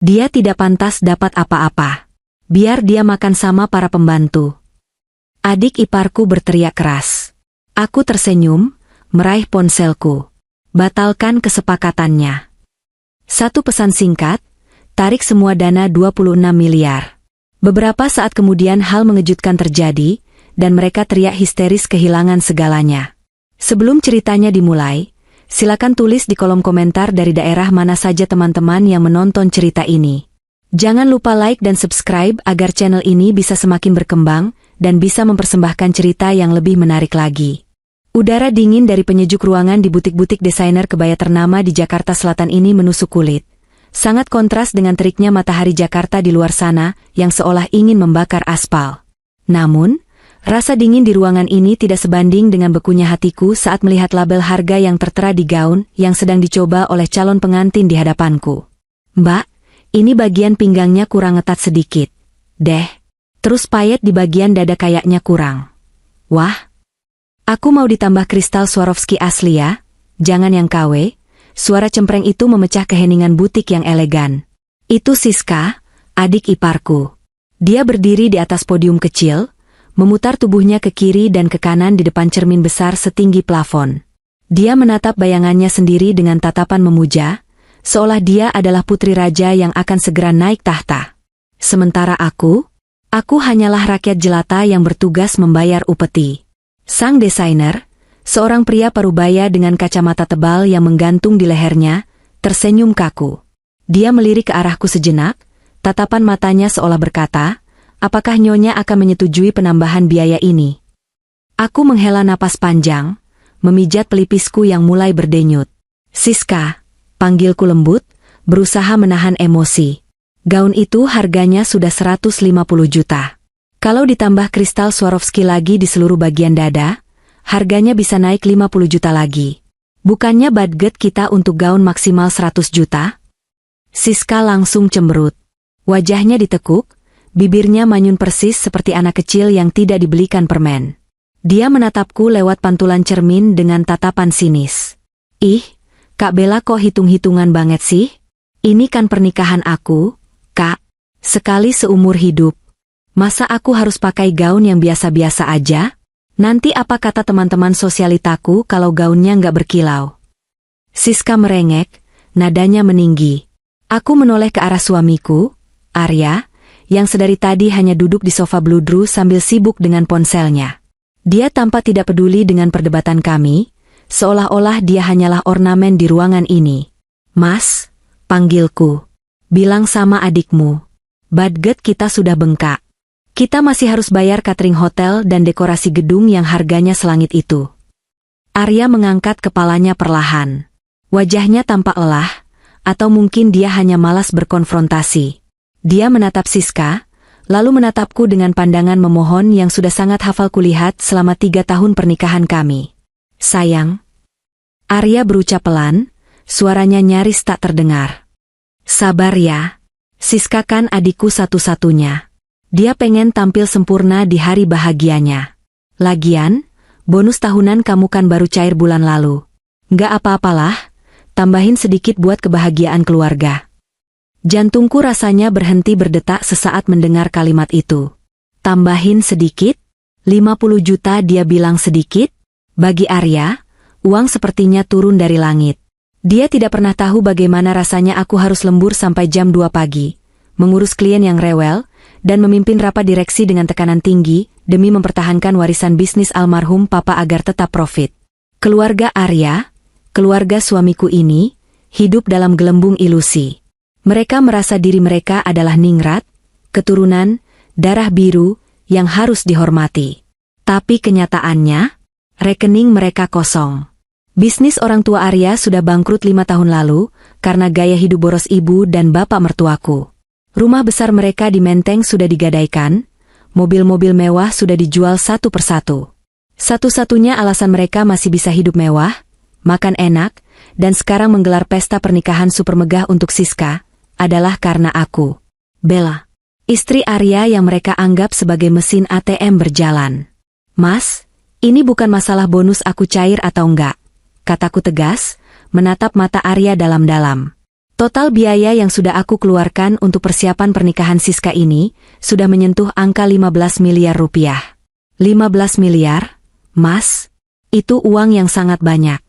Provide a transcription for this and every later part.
Dia tidak pantas dapat apa-apa. Biar dia makan sama para pembantu. Adik iparku berteriak keras. Aku tersenyum, meraih ponselku. Batalkan kesepakatannya. Satu pesan singkat, tarik semua dana 26 miliar. Beberapa saat kemudian hal mengejutkan terjadi, dan mereka teriak histeris kehilangan segalanya. Sebelum ceritanya dimulai, silakan tulis di kolom komentar dari daerah mana saja teman-teman yang menonton cerita ini. Jangan lupa like dan subscribe agar channel ini bisa semakin berkembang dan bisa mempersembahkan cerita yang lebih menarik lagi. Udara dingin dari penyejuk ruangan di butik-butik desainer kebaya ternama di Jakarta Selatan ini menusuk kulit. Sangat kontras dengan teriknya matahari Jakarta di luar sana yang seolah ingin membakar aspal. Namun, rasa dingin di ruangan ini tidak sebanding dengan bekunya hatiku saat melihat label harga yang tertera di gaun yang sedang dicoba oleh calon pengantin di hadapanku. Mbak, ini bagian pinggangnya kurang ngetat sedikit. Deh, terus payet di bagian dada kayaknya kurang. Wah, aku mau ditambah kristal Swarovski asli ya, jangan yang KW. Suara cempreng itu memecah keheningan butik yang elegan. Itu Siska, adik iparku. Dia berdiri di atas podium kecil, memutar tubuhnya ke kiri dan ke kanan di depan cermin besar setinggi plafon. Dia menatap bayangannya sendiri dengan tatapan memuja, seolah dia adalah putri raja yang akan segera naik tahta. Sementara aku hanyalah rakyat jelata yang bertugas membayar upeti. Sang desainer, seorang pria parubaya dengan kacamata tebal yang menggantung di lehernya, tersenyum kaku. Dia melirik ke arahku sejenak, tatapan matanya seolah berkata, apakah Nyonya akan menyetujui penambahan biaya ini? Aku menghela napas panjang, memijat pelipisku yang mulai berdenyut. Siska, panggilku lembut, berusaha menahan emosi. Gaun itu harganya sudah 150 juta. Kalau ditambah kristal Swarovski lagi di seluruh bagian dada, harganya bisa naik 50 juta lagi. Bukannya budget kita untuk gaun maksimal 100 juta? Siska langsung cemberut. Wajahnya ditekuk, bibirnya manyun persis seperti anak kecil yang tidak dibelikan permen. Dia menatapku lewat pantulan cermin dengan tatapan sinis. Ih, Kak Bella kok hitung-hitungan banget sih? Ini kan pernikahan aku, Kak. Sekali seumur hidup. Masa aku harus pakai gaun yang biasa-biasa aja? Nanti apa kata teman-teman sosialitaku kalau gaunnya nggak berkilau? Siska merengek, nadanya meninggi. Aku menoleh ke arah suamiku, Arya, yang sedari tadi hanya duduk di sofa bludru sambil sibuk dengan ponselnya. Dia tampak tidak peduli dengan perdebatan kami, seolah-olah dia hanyalah ornamen di ruangan ini. Mas, panggilku. Bilang sama adikmu. Budget kita sudah bengkak. Kita masih harus bayar catering hotel dan dekorasi gedung yang harganya selangit itu. Arya mengangkat kepalanya perlahan. Wajahnya tampak lelah, atau mungkin dia hanya malas berkonfrontasi. Dia menatap Siska, lalu menatapku dengan pandangan memohon yang sudah sangat hafal kulihat selama 3 tahun pernikahan kami. Sayang. Arya berucap pelan, suaranya nyaris tak terdengar. Sabar ya. Siska kan adikku satu-satunya. Dia pengen tampil sempurna di hari bahagianya. Lagian, bonus tahunan kamu kan baru cair bulan lalu. Nggak apa-apalah, tambahin sedikit buat kebahagiaan keluarga. Jantungku rasanya berhenti berdetak sesaat mendengar kalimat itu. Tambahin sedikit? 50 juta dia bilang sedikit? Bagi Arya, uang sepertinya turun dari langit. Dia tidak pernah tahu bagaimana rasanya aku harus lembur sampai jam 2 pagi, mengurus klien yang rewel, dan memimpin rapat direksi dengan tekanan tinggi, demi mempertahankan warisan bisnis almarhum papa agar tetap profit. Keluarga Arya, keluarga suamiku ini, hidup dalam gelembung ilusi. Mereka merasa diri mereka adalah ningrat, keturunan, darah biru, yang harus dihormati. Tapi kenyataannya, rekening mereka kosong. Bisnis orang tua Arya sudah bangkrut 5 tahun lalu, karena gaya hidup boros ibu dan bapak mertuaku. Rumah besar mereka di Menteng sudah digadaikan, mobil-mobil mewah sudah dijual satu persatu. Satu-satunya alasan mereka masih bisa hidup mewah, makan enak, dan sekarang menggelar pesta pernikahan super megah untuk Siska, adalah karena aku, Bella, istri Arya yang mereka anggap sebagai mesin ATM berjalan. Mas, ini bukan masalah bonus aku cair atau enggak, kataku tegas, menatap mata Arya dalam-dalam. Total biaya yang sudah aku keluarkan untuk persiapan pernikahan Siska ini sudah menyentuh angka 15 miliar rupiah. 15 miliar? Mas? Itu uang yang sangat banyak.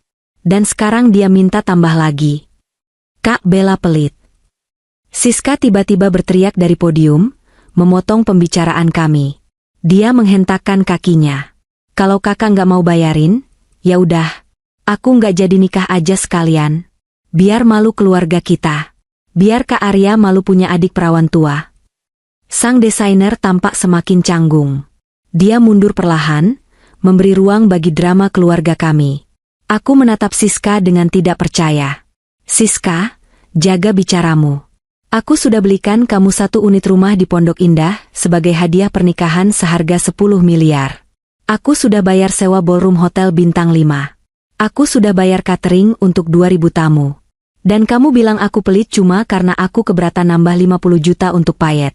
Dan sekarang dia minta tambah lagi. Kak Bella pelit. Siska tiba-tiba berteriak dari podium, memotong pembicaraan kami. Dia menghentakkan kakinya. Kalau kakak nggak mau bayarin, ya udah, aku nggak jadi nikah aja sekalian. Biar malu keluarga kita. Biar Kak Arya malu punya adik perawan tua. Sang desainer tampak semakin canggung. Dia mundur perlahan, memberi ruang bagi drama keluarga kami. Aku menatap Siska dengan tidak percaya. Siska, jaga bicaramu. Aku sudah belikan kamu 1 unit rumah di Pondok Indah sebagai hadiah pernikahan seharga 10 miliar. Aku sudah bayar sewa ballroom hotel bintang 5. Aku sudah bayar catering untuk 2.000 tamu. Dan kamu bilang aku pelit cuma karena aku keberatan nambah 50 juta untuk payet.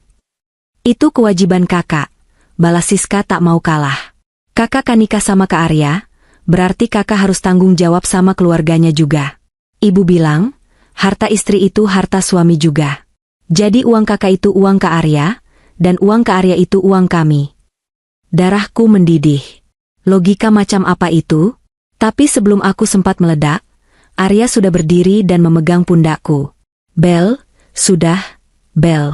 Itu kewajiban kakak. Balas Siska tak mau kalah. Kakak kan nikah sama Kak Arya, berarti kakak harus tanggung jawab sama keluarganya juga. Ibu bilang, harta istri itu harta suami juga. Jadi uang kakak itu uang Kak Arya, dan uang Kak Arya itu uang kami. Darahku mendidih. Logika macam apa itu? Tapi sebelum aku sempat meledak, Arya sudah berdiri dan memegang pundakku. Bel, sudah, Bel.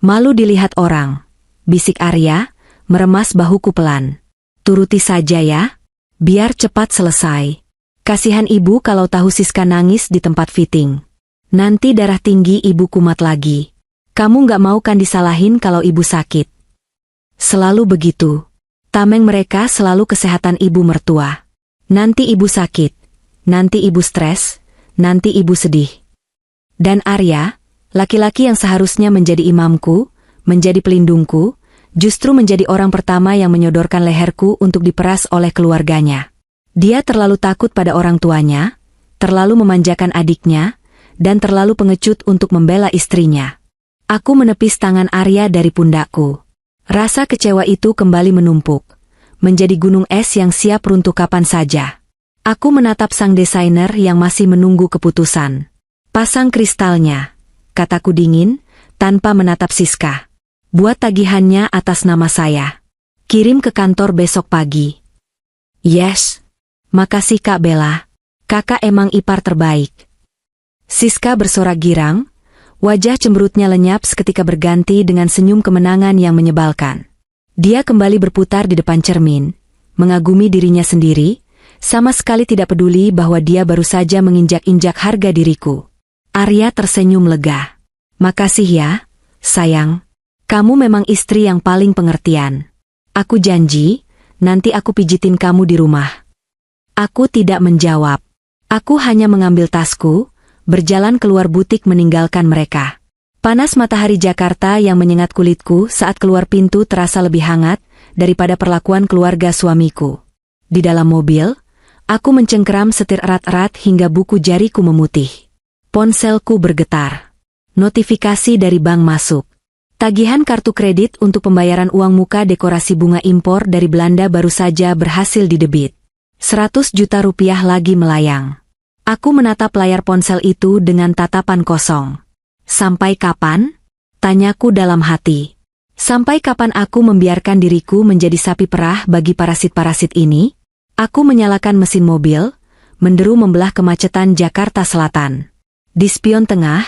Malu dilihat orang. Bisik Arya, meremas bahuku pelan. Turuti saja ya, biar cepat selesai. Kasihan ibu kalau tahu Siska nangis di tempat fitting. Nanti darah tinggi ibu kumat lagi. Kamu nggak mau kan disalahin kalau ibu sakit? Selalu begitu. Tameng mereka selalu kesehatan ibu mertua. Nanti ibu sakit. Nanti ibu stres, nanti ibu sedih. Dan Arya, laki-laki yang seharusnya menjadi imamku, menjadi pelindungku, justru menjadi orang pertama yang menyodorkan leherku untuk diperas oleh keluarganya. Dia terlalu takut pada orang tuanya, terlalu memanjakan adiknya, dan terlalu pengecut untuk membela istrinya. Aku menepis tangan Arya dari pundakku. Rasa kecewa itu kembali menumpuk, menjadi gunung es yang siap runtuh kapan saja. Aku menatap sang desainer yang masih menunggu keputusan. Pasang kristalnya, kataku dingin, tanpa menatap Siska. Buat tagihannya atas nama saya. Kirim ke kantor besok pagi. Yes. Makasih Kak Bella. Kakak emang ipar terbaik. Siska bersorak girang, wajah cemberutnya lenyap seketika berganti dengan senyum kemenangan yang menyebalkan. Dia kembali berputar di depan cermin, mengagumi dirinya sendiri, sama sekali tidak peduli bahwa dia baru saja menginjak-injak harga diriku. Arya tersenyum lega. Makasih ya, sayang. Kamu memang istri yang paling pengertian. Aku janji, nanti aku pijitin kamu di rumah. Aku tidak menjawab. Aku hanya mengambil tasku, berjalan keluar butik meninggalkan mereka. Panas matahari Jakarta yang menyengat kulitku saat keluar pintu terasa lebih hangat daripada perlakuan keluarga suamiku. Di dalam mobil, aku mencengkeram setir erat-erat hingga buku jariku memutih. Ponselku bergetar. Notifikasi dari bank masuk. Tagihan kartu kredit untuk pembayaran uang muka dekorasi bunga impor dari Belanda baru saja berhasil didebit. 100 juta rupiah lagi melayang. Aku menatap layar ponsel itu dengan tatapan kosong. Sampai kapan? Tanyaku dalam hati. Sampai kapan aku membiarkan diriku menjadi sapi perah bagi parasit-parasit ini? Aku menyalakan mesin mobil, menderu membelah kemacetan Jakarta Selatan. Di spion tengah,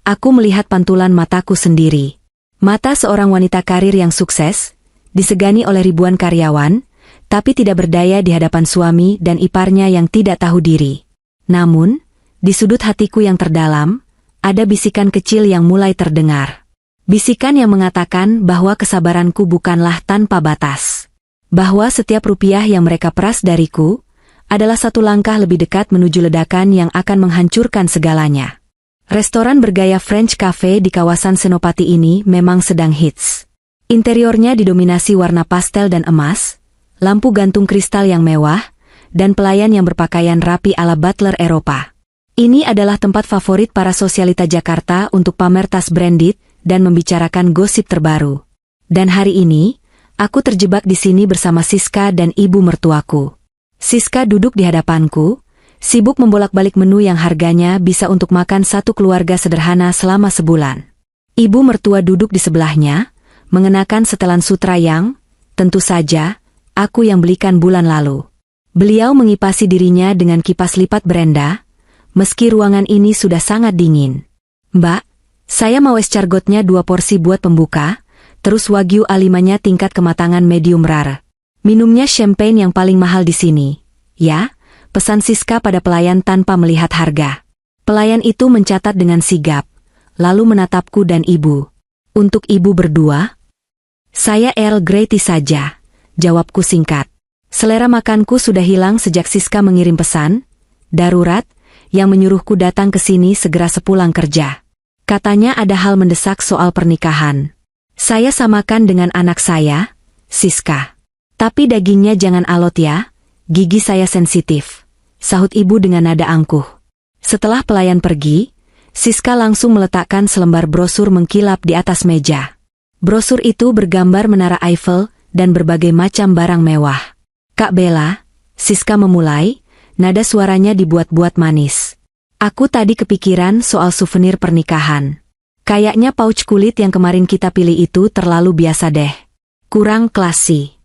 aku melihat pantulan mataku sendiri. Mata seorang wanita karir yang sukses, disegani oleh ribuan karyawan, tapi tidak berdaya di hadapan suami dan iparnya yang tidak tahu diri. Namun, di sudut hatiku yang terdalam, ada bisikan kecil yang mulai terdengar. Bisikan yang mengatakan bahwa kesabaranku bukanlah tanpa batas. Bahwa setiap rupiah yang mereka peras dariku, adalah satu langkah lebih dekat menuju ledakan yang akan menghancurkan segalanya. Restoran bergaya French Cafe di kawasan Senopati ini memang sedang hits. Interiornya didominasi warna pastel dan emas, lampu gantung kristal yang mewah, dan pelayan yang berpakaian rapi ala butler Eropa. Ini adalah tempat favorit para sosialita Jakarta untuk pamer tas branded dan membicarakan gosip terbaru. Dan hari ini, aku terjebak di sini bersama Siska dan ibu mertuaku. Siska duduk di hadapanku, sibuk membolak-balik menu yang harganya bisa untuk makan satu keluarga sederhana selama sebulan. Ibu mertua duduk di sebelahnya, mengenakan setelan sutra yang, tentu saja, aku yang belikan bulan lalu. Beliau mengipasi dirinya dengan kipas lipat Brenda, meski ruangan ini sudah sangat dingin. Mbak, saya mau escargotnya 2 porsi buat pembuka, terus wagyu A5-nya tingkat kematangan medium rare. Minumnya champagne yang paling mahal di sini. Ya, pesan Siska pada pelayan tanpa melihat harga. Pelayan itu mencatat dengan sigap, lalu menatapku dan ibu. Untuk ibu berdua? Saya Earl Grey tea saja, jawabku singkat. Selera makanku sudah hilang sejak Siska mengirim pesan darurat yang menyuruhku datang ke sini segera sepulang kerja. Katanya ada hal mendesak soal pernikahan. Saya samakan dengan anak saya, Siska. Tapi dagingnya jangan alot ya, gigi saya sensitif, sahut ibu dengan nada angkuh. Setelah pelayan pergi, Siska langsung meletakkan selembar brosur mengkilap di atas meja. Brosur itu bergambar menara Eiffel dan berbagai macam barang mewah. Kak Bella, Siska memulai, nada suaranya dibuat-buat manis. Aku tadi kepikiran soal souvenir pernikahan. Kayaknya pouch kulit yang kemarin kita pilih itu terlalu biasa deh. Kurang klasi.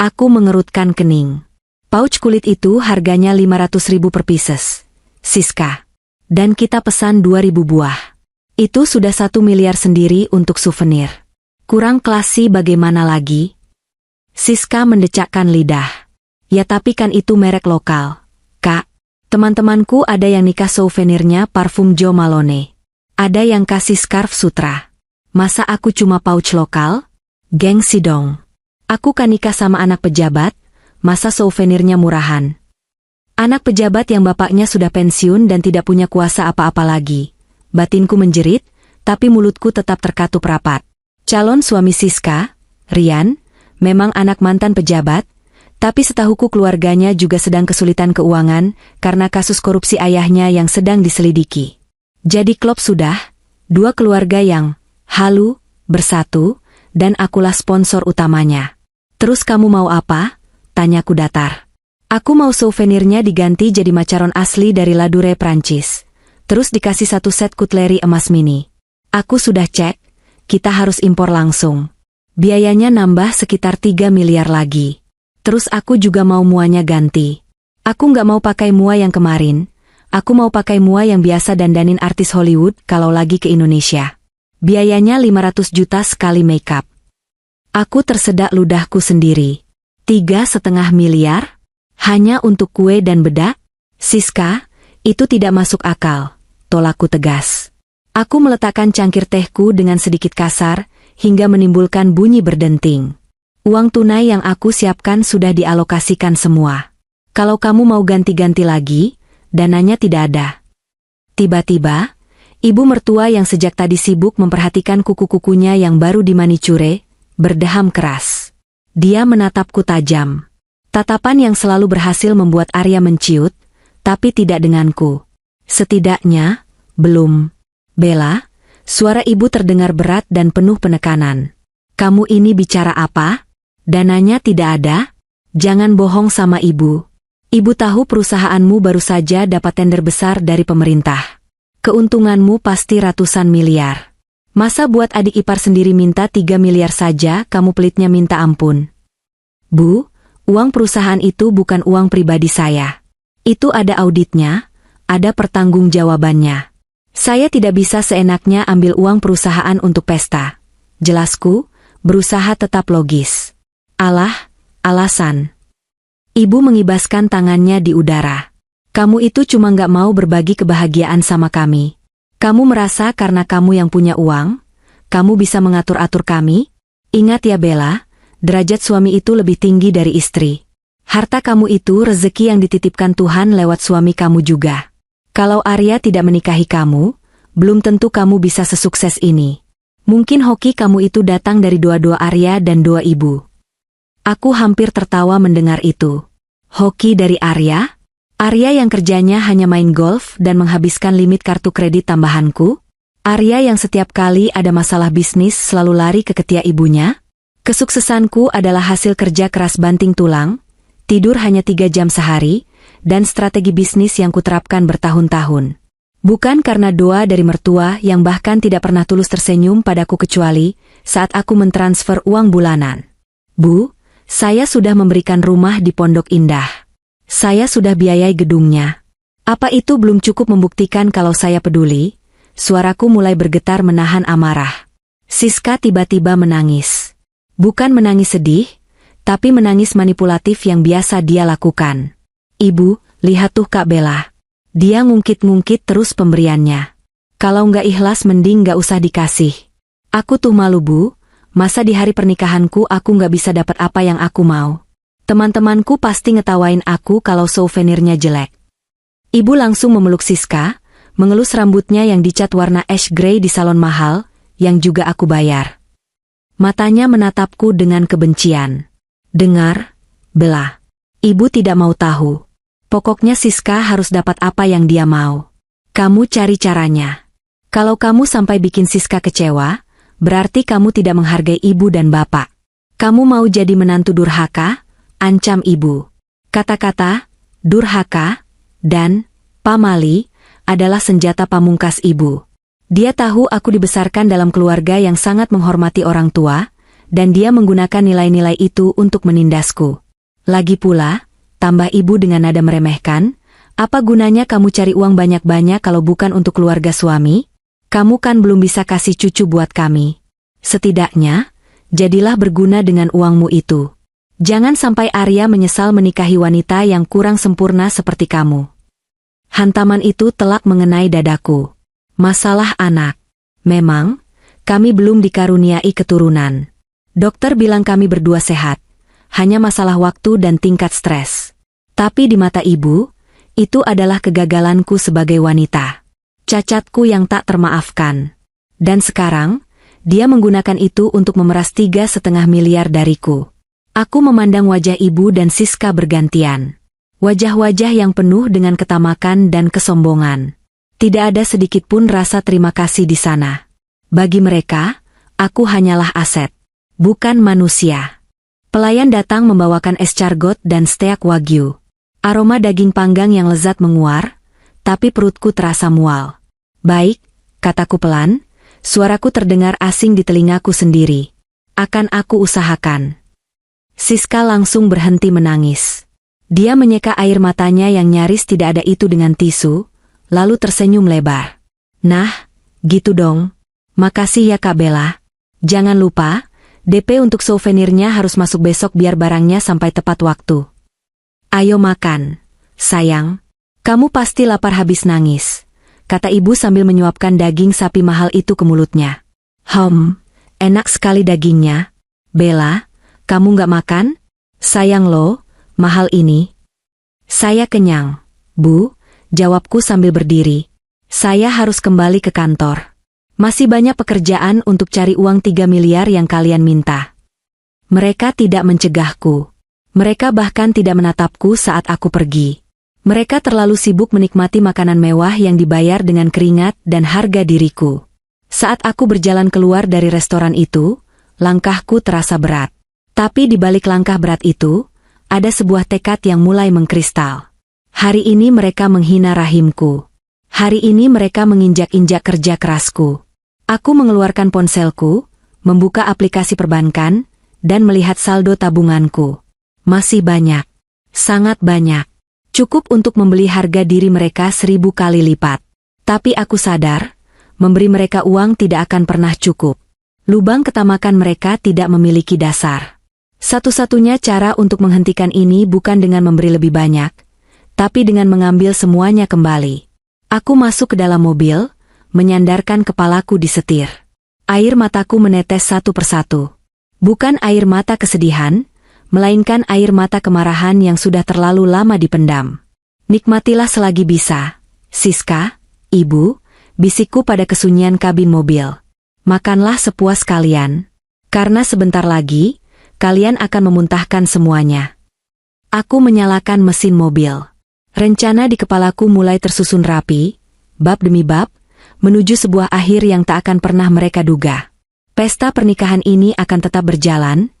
Aku mengerutkan kening. Pouch kulit itu harganya 500.000 per pieces, Siska. Dan kita pesan 2.000 buah. Itu sudah 1 miliar sendiri untuk souvenir. Kurang klasi bagaimana lagi? Siska mendecakkan lidah. Ya tapi kan itu merek lokal, Kak. Teman-temanku ada yang nikah souvenirnya parfum Jo Malone. Ada yang kasih scarf sutra. Masa aku cuma pouch lokal? Gengsi dong. Aku kan nikah sama anak pejabat, masa souvenirnya murahan? Anak pejabat yang bapaknya sudah pensiun dan tidak punya kuasa apa-apa lagi. Batinku menjerit, tapi mulutku tetap terkatup rapat. Calon suami Siska, Rian, memang anak mantan pejabat, tapi setahuku keluarganya juga sedang kesulitan keuangan karena kasus korupsi ayahnya yang sedang diselidiki. Jadi klop sudah, 2 keluarga yang halu, bersatu, dan akulah sponsor utamanya. Terus kamu mau apa? Tanyaku datar. Aku mau souvenirnya diganti jadi macaron asli dari Ladure Prancis. Terus dikasih 1 set kutleri emas mini. Aku sudah cek, kita harus impor langsung. Biayanya nambah sekitar 3 miliar lagi. Terus aku juga mau muanya ganti. Aku nggak mau pakai mua yang kemarin. Aku mau pakai mua yang biasa dandanin artis Hollywood kalau lagi ke Indonesia. Biayanya 500 juta sekali makeup. Aku tersedak ludahku sendiri. 3,5 miliar? Hanya untuk kue dan bedak? Siska, itu tidak masuk akal, tolakku tegas. Aku meletakkan cangkir tehku dengan sedikit kasar, hingga menimbulkan bunyi berdenting. Uang tunai yang aku siapkan sudah dialokasikan semua. Kalau kamu mau ganti-ganti lagi, dananya tidak ada. Tiba-tiba, ibu mertua yang sejak tadi sibuk memperhatikan kuku-kukunya yang baru dimanicure, berdeham keras. Dia menatapku tajam. Tatapan yang selalu berhasil membuat Arya menciut, tapi tidak denganku. Setidaknya, belum. Bella, suara ibu terdengar berat dan penuh penekanan. Kamu ini bicara apa? Dananya tidak ada? Jangan bohong sama ibu. Ibu tahu perusahaanmu baru saja dapat tender besar dari pemerintah. Keuntunganmu pasti ratusan miliar. Masa buat adik ipar sendiri minta 3 miliar saja kamu pelitnya minta ampun? Bu, uang perusahaan itu bukan uang pribadi saya. Itu ada auditnya, ada pertanggungjawabannya. Saya tidak bisa seenaknya ambil uang perusahaan untuk pesta. Jelasku, berusaha tetap logis. Alasan. Ibu mengibaskan tangannya di udara. Kamu itu cuma nggak mau berbagi kebahagiaan sama kami. Kamu merasa karena kamu yang punya uang, kamu bisa mengatur-atur kami? Ingat ya Bella, derajat suami itu lebih tinggi dari istri. Harta kamu itu rezeki yang dititipkan Tuhan lewat suami kamu juga. Kalau Arya tidak menikahi kamu, belum tentu kamu bisa sesukses ini. Mungkin hoki kamu itu datang dari doa-doa Arya dan doa ibu. Aku hampir tertawa mendengar itu. Hoki dari Arya? Arya yang kerjanya hanya main golf dan menghabiskan limit kartu kredit tambahanku? Arya yang setiap kali ada masalah bisnis selalu lari ke ketiak ibunya? Kesuksesanku adalah hasil kerja keras banting tulang, tidur hanya 3 jam sehari, dan strategi bisnis yang kuterapkan bertahun-tahun. Bukan karena doa dari mertua yang bahkan tidak pernah tulus tersenyum padaku kecuali saat aku mentransfer uang bulanan. Bu, saya sudah memberikan rumah di Pondok Indah. Saya sudah biayai gedungnya. Apa itu belum cukup membuktikan kalau saya peduli? Suaraku mulai bergetar menahan amarah. Siska tiba-tiba menangis. Bukan menangis sedih, tapi menangis manipulatif yang biasa dia lakukan. Ibu, lihat tuh Kak Bella. Dia ngungkit-ngungkit terus pemberiannya. Kalau nggak ikhlas mending nggak usah dikasih. Aku tuh malu Bu, masa di hari pernikahanku aku nggak bisa dapat apa yang aku mau. Teman-temanku pasti ngetawain aku kalau souvenirnya jelek. Ibu langsung memeluk Siska, mengelus rambutnya yang dicat warna ash grey di salon mahal, yang juga aku bayar. Matanya menatapku dengan kebencian. Dengar, Bella. Ibu tidak mau tahu. Pokoknya Siska harus dapat apa yang dia mau. Kamu cari caranya. Kalau kamu sampai bikin Siska kecewa, berarti kamu tidak menghargai ibu dan bapak. Kamu mau jadi menantu durhaka? Ancam ibu. Kata-kata, durhaka, dan pamali adalah senjata pamungkas ibu. Dia tahu aku dibesarkan dalam keluarga yang sangat menghormati orang tua, dan dia menggunakan nilai-nilai itu untuk menindasku. Lagi pula, tambah ibu dengan nada meremehkan, apa gunanya kamu cari uang banyak-banyak kalau bukan untuk keluarga suami? Kamu kan belum bisa kasih cucu buat kami. Setidaknya, jadilah berguna dengan uangmu itu. Jangan sampai Arya menyesal menikahi wanita yang kurang sempurna seperti kamu. Hantaman itu telak mengenai dadaku. Masalah anak. Memang, kami belum dikaruniai keturunan. Dokter bilang kami berdua sehat. Hanya masalah waktu dan tingkat stres. Tapi di mata ibu, itu adalah kegagalanku sebagai wanita. Cacatku yang tak termaafkan. Dan sekarang, dia menggunakan itu untuk memeras 3,5 miliar dariku. Aku memandang wajah ibu dan Siska bergantian. Wajah-wajah yang penuh dengan ketamakan dan kesombongan. Tidak ada sedikit pun rasa terima kasih di sana. Bagi mereka, aku hanyalah aset, bukan manusia. Pelayan datang membawakan escargot dan steak wagyu. Aroma daging panggang yang lezat menguar, tapi perutku terasa mual. Baik, kataku pelan, suaraku terdengar asing di telingaku sendiri. Akan aku usahakan. Siska langsung berhenti menangis. Dia menyeka air matanya yang nyaris tidak ada itu dengan tisu, lalu tersenyum lebar. Nah, gitu dong. Makasih ya Kak Bella. Jangan lupa, DP untuk souvenirnya harus masuk besok biar barangnya sampai tepat waktu. Ayo makan, sayang. Kamu pasti lapar habis nangis, kata ibu sambil menyuapkan daging sapi mahal itu ke mulutnya. Enak sekali dagingnya. Bella, kamu nggak makan? Sayang lo, mahal ini. Saya kenyang, Bu, jawabku sambil berdiri. Saya harus kembali ke kantor. Masih banyak pekerjaan untuk cari uang 3 miliar yang kalian minta. Mereka tidak mencegahku. Mereka bahkan tidak menatapku saat aku pergi. Mereka terlalu sibuk menikmati makanan mewah yang dibayar dengan keringat dan harga diriku. Saat aku berjalan keluar dari restoran itu, langkahku terasa berat. Tapi di balik langkah berat itu, ada sebuah tekad yang mulai mengkristal. Hari ini mereka menghina rahimku. Hari ini mereka menginjak-injak kerja kerasku. Aku mengeluarkan ponselku, membuka aplikasi perbankan, dan melihat saldo tabunganku. Masih banyak. Sangat banyak. Cukup untuk membeli harga diri mereka 1000 kali lipat. Tapi aku sadar, memberi mereka uang tidak akan pernah cukup. Lubang ketamakan mereka tidak memiliki dasar. Satu-satunya cara untuk menghentikan ini bukan dengan memberi lebih banyak, tapi dengan mengambil semuanya kembali. Aku masuk ke dalam mobil, menyandarkan kepalaku di setir. Air mataku menetes satu persatu. Bukan air mata kesedihan, melainkan air mata kemarahan yang sudah terlalu lama dipendam. Nikmatilah selagi bisa, Siska, ibu, bisikku pada kesunyian kabin mobil. Makanlah sepuas kalian, karena sebentar lagi, kalian akan memuntahkan semuanya. Aku menyalakan mesin mobil. Rencana di kepalaku mulai tersusun rapi, bab demi bab, menuju sebuah akhir yang tak akan pernah mereka duga. Pesta pernikahan ini akan tetap berjalan,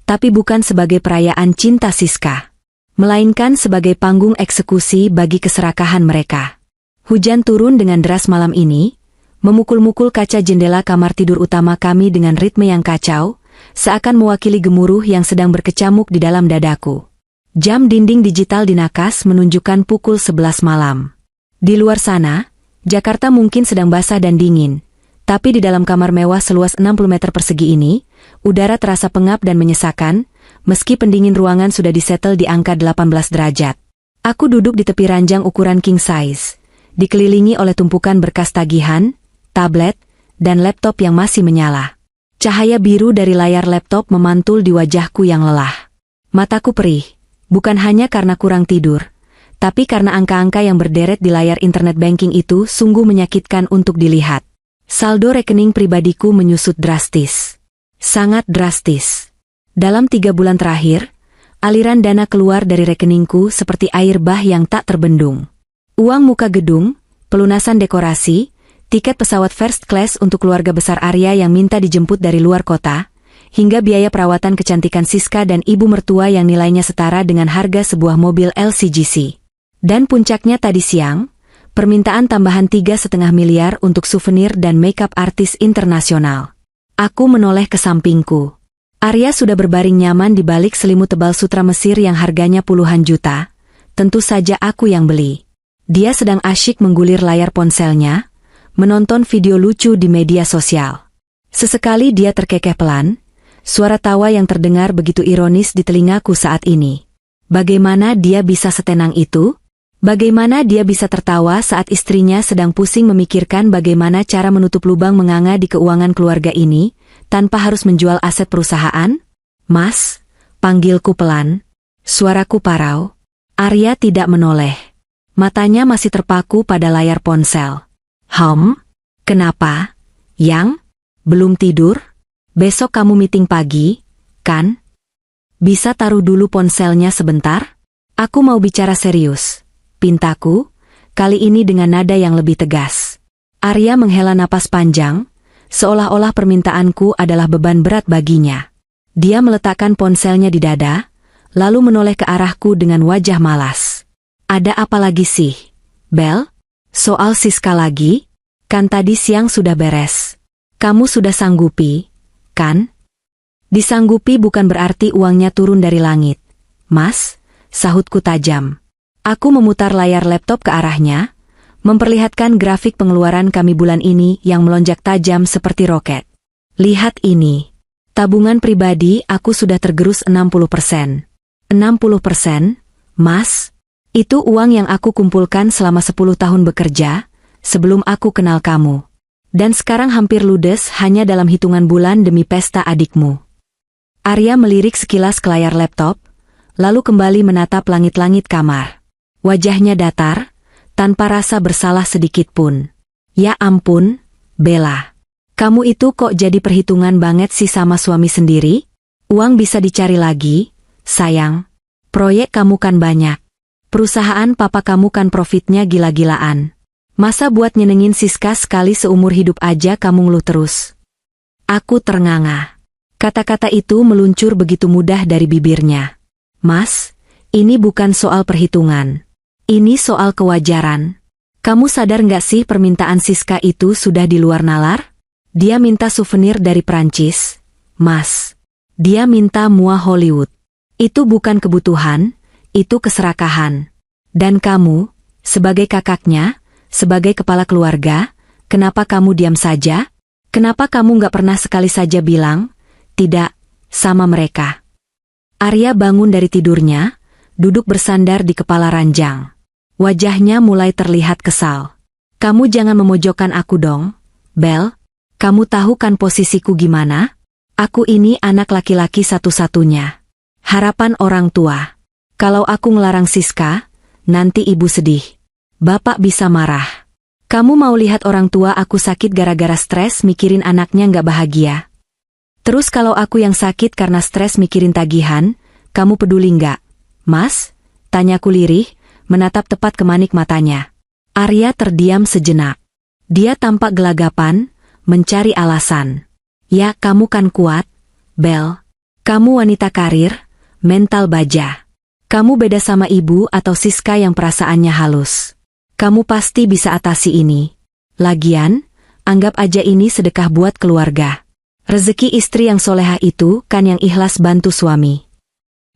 tapi bukan sebagai perayaan cinta Siska. melainkan sebagai panggung eksekusi bagi keserakahan mereka. Hujan turun dengan deras malam ini, memukul-mukul kaca jendela kamar tidur utama kami dengan ritme yang kacau, seakan mewakili gemuruh yang sedang berkecamuk di dalam dadaku. Jam dinding digital di nakas menunjukkan pukul 11 malam. Di luar sana, Jakarta mungkin sedang basah dan dingin, tapi di dalam kamar mewah seluas 60 meter persegi ini, udara terasa pengap dan menyesakan, meski pendingin ruangan sudah disetel di angka 18 derajat. Aku duduk di tepi ranjang ukuran king size, dikelilingi oleh tumpukan berkas tagihan, tablet, dan laptop yang masih menyala. Cahaya biru dari layar laptop memantul di wajahku yang lelah. Mataku perih. Bukan hanya karena kurang tidur, tapi karena angka-angka yang berderet di layar internet banking itu sungguh menyakitkan untuk dilihat. Saldo rekening pribadiku menyusut drastis. Sangat drastis. Dalam 3 bulan terakhir, aliran dana keluar dari rekeningku seperti air bah yang tak terbendung. Uang muka gedung, pelunasan dekorasi, tiket pesawat first class untuk keluarga besar Arya yang minta dijemput dari luar kota, hingga biaya perawatan kecantikan Siska dan ibu mertua yang nilainya setara dengan harga sebuah mobil LCGC. Dan puncaknya tadi siang, permintaan tambahan 3,5 miliar untuk souvenir dan makeup artis internasional. Aku menoleh ke sampingku. Arya sudah berbaring nyaman di balik selimut tebal sutra Mesir yang harganya puluhan juta. Tentu saja aku yang beli. Dia sedang asyik menggulir layar ponselnya, menonton video lucu di media sosial. Sesekali dia terkekeh pelan, suara tawa yang terdengar begitu ironis di telingaku saat ini. Bagaimana dia bisa setenang itu? Bagaimana dia bisa tertawa saat istrinya sedang pusing memikirkan bagaimana cara menutup lubang menganga di keuangan keluarga ini, tanpa harus menjual aset perusahaan? Mas, panggilku pelan. Suaraku parau. Arya tidak menoleh. Matanya masih terpaku pada layar ponsel. Kenapa? Yang? Belum tidur? Besok kamu meeting pagi, kan? Bisa taruh dulu ponselnya sebentar? Aku mau bicara serius. Pintaku, kali ini dengan nada yang lebih tegas. Arya menghela napas panjang, seolah-olah permintaanku adalah beban berat baginya. Dia meletakkan ponselnya di dada, lalu menoleh ke arahku dengan wajah malas. Ada apa lagi sih, Bel? Soal Siska lagi? Kan tadi siang sudah beres. Kamu sudah sanggupi, kan? Disanggupi bukan berarti uangnya turun dari langit. Mas, sahutku tajam. Aku memutar layar laptop ke arahnya, memperlihatkan grafik pengeluaran kami bulan ini yang melonjak tajam seperti roket. Lihat ini. Tabungan pribadi aku sudah tergerus 60%. 60%? Mas? Itu uang yang aku kumpulkan selama 10 tahun bekerja, sebelum aku kenal kamu. Dan sekarang hampir ludes hanya dalam hitungan bulan demi pesta adikmu. Arya melirik sekilas ke layar laptop, lalu kembali menatap langit-langit kamar. Wajahnya datar, tanpa rasa bersalah sedikit pun. Ya ampun, Bella. Kamu itu kok jadi perhitungan banget sih sama suami sendiri? Uang bisa dicari lagi, sayang. Proyek kamu kan banyak. Perusahaan papa kamu kan profitnya gila-gilaan. Masa buat nyenengin Siska sekali seumur hidup aja kamu ngeluh terus? Aku ternganga. Kata-kata itu meluncur begitu mudah dari bibirnya. Mas, ini bukan soal perhitungan. Ini soal kewajaran. Kamu sadar nggak sih permintaan Siska itu sudah di luar nalar? Dia minta souvenir dari Prancis, Mas. Dia minta mua Hollywood. Itu bukan kebutuhan, itu keserakahan. Dan kamu, sebagai kakaknya, sebagai kepala keluarga, kenapa kamu diam saja? Kenapa kamu nggak pernah sekali saja bilang, tidak, sama mereka? Arya bangun dari tidurnya, duduk bersandar di kepala ranjang. Wajahnya mulai terlihat kesal. Kamu jangan memojokkan aku dong, Bel. Kamu tahu kan posisiku gimana? Aku ini anak laki-laki satu-satunya. Harapan orang tua. Kalau aku ngelarang Siska, nanti ibu sedih. Bapak bisa marah. Kamu mau lihat orang tua aku sakit gara-gara stres mikirin anaknya nggak bahagia? Terus kalau aku yang sakit karena stres mikirin tagihan, kamu peduli nggak? Mas? Tanyaku lirih, menatap tepat ke manik matanya. Arya terdiam sejenak. Dia tampak gelagapan, mencari alasan. Ya kamu kan kuat, Bel. Kamu wanita karir, mental baja. Kamu beda sama ibu atau Siska yang perasaannya halus. Kamu pasti bisa atasi ini. Lagian, anggap aja ini sedekah buat keluarga. Rezeki istri yang solehah itu kan yang ikhlas bantu suami.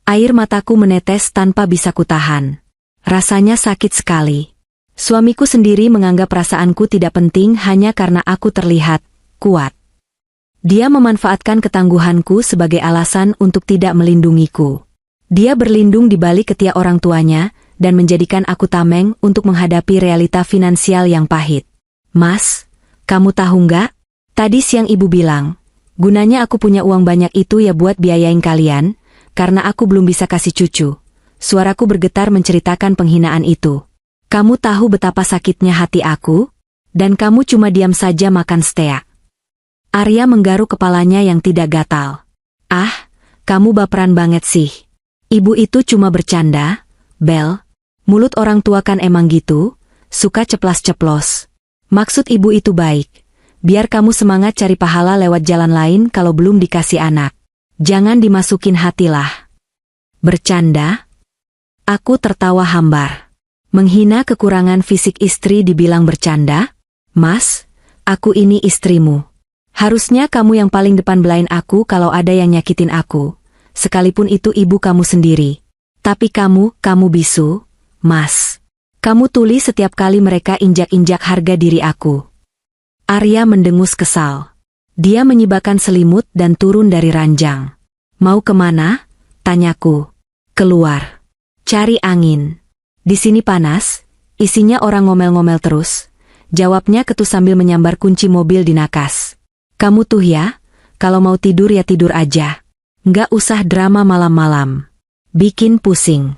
Air mataku menetes tanpa bisa kutahan. Rasanya sakit sekali. Suamiku sendiri menganggap perasaanku tidak penting hanya karena aku terlihat kuat. Dia memanfaatkan ketangguhanku sebagai alasan untuk tidak melindungiku. Dia berlindung di balik ketiak orang tuanya dan menjadikan aku tameng untuk menghadapi realita finansial yang pahit. Mas, kamu tahu nggak? Tadi siang ibu bilang, gunanya aku punya uang banyak itu ya buat biayain kalian, karena aku belum bisa kasih cucu. Suaraku bergetar menceritakan penghinaan itu. Kamu tahu betapa sakitnya hati aku? Dan kamu cuma diam saja makan steak. Arya menggaruk kepalanya yang tidak gatal. Ah, kamu baperan banget sih. Ibu itu cuma bercanda, Bel. Mulut orang tua kan emang gitu, suka ceplas-ceplos. Maksud ibu itu baik. Biar kamu semangat cari pahala lewat jalan lain kalau belum dikasih anak. Jangan dimasukin hatilah. Bercanda? Aku tertawa hambar. Menghina kekurangan fisik istri dibilang bercanda? Mas, aku ini istrimu. Harusnya kamu yang paling depan belain aku kalau ada yang nyakitin aku. Sekalipun itu ibu kamu sendiri. Tapi kamu bisu, Mas. Kamu tuli setiap kali mereka injak-injak harga diri aku. Arya mendengus kesal. Dia menyibakkan selimut dan turun dari ranjang. Mau kemana? Tanyaku. Keluar. Cari angin. Di sini panas, isinya orang ngomel-ngomel terus. Jawabnya Ketu sambil menyambar kunci mobil di nakas. Kamu tuh ya, kalau mau tidur ya tidur aja. Nggak usah drama malam-malam. Bikin pusing.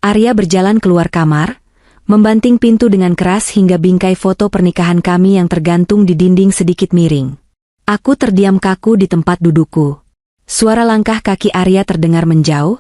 Arya berjalan keluar kamar, membanting pintu dengan keras hingga bingkai foto pernikahan kami yang tergantung di dinding sedikit miring. Aku terdiam kaku di tempat dudukku. Suara langkah kaki Arya terdengar menjauh,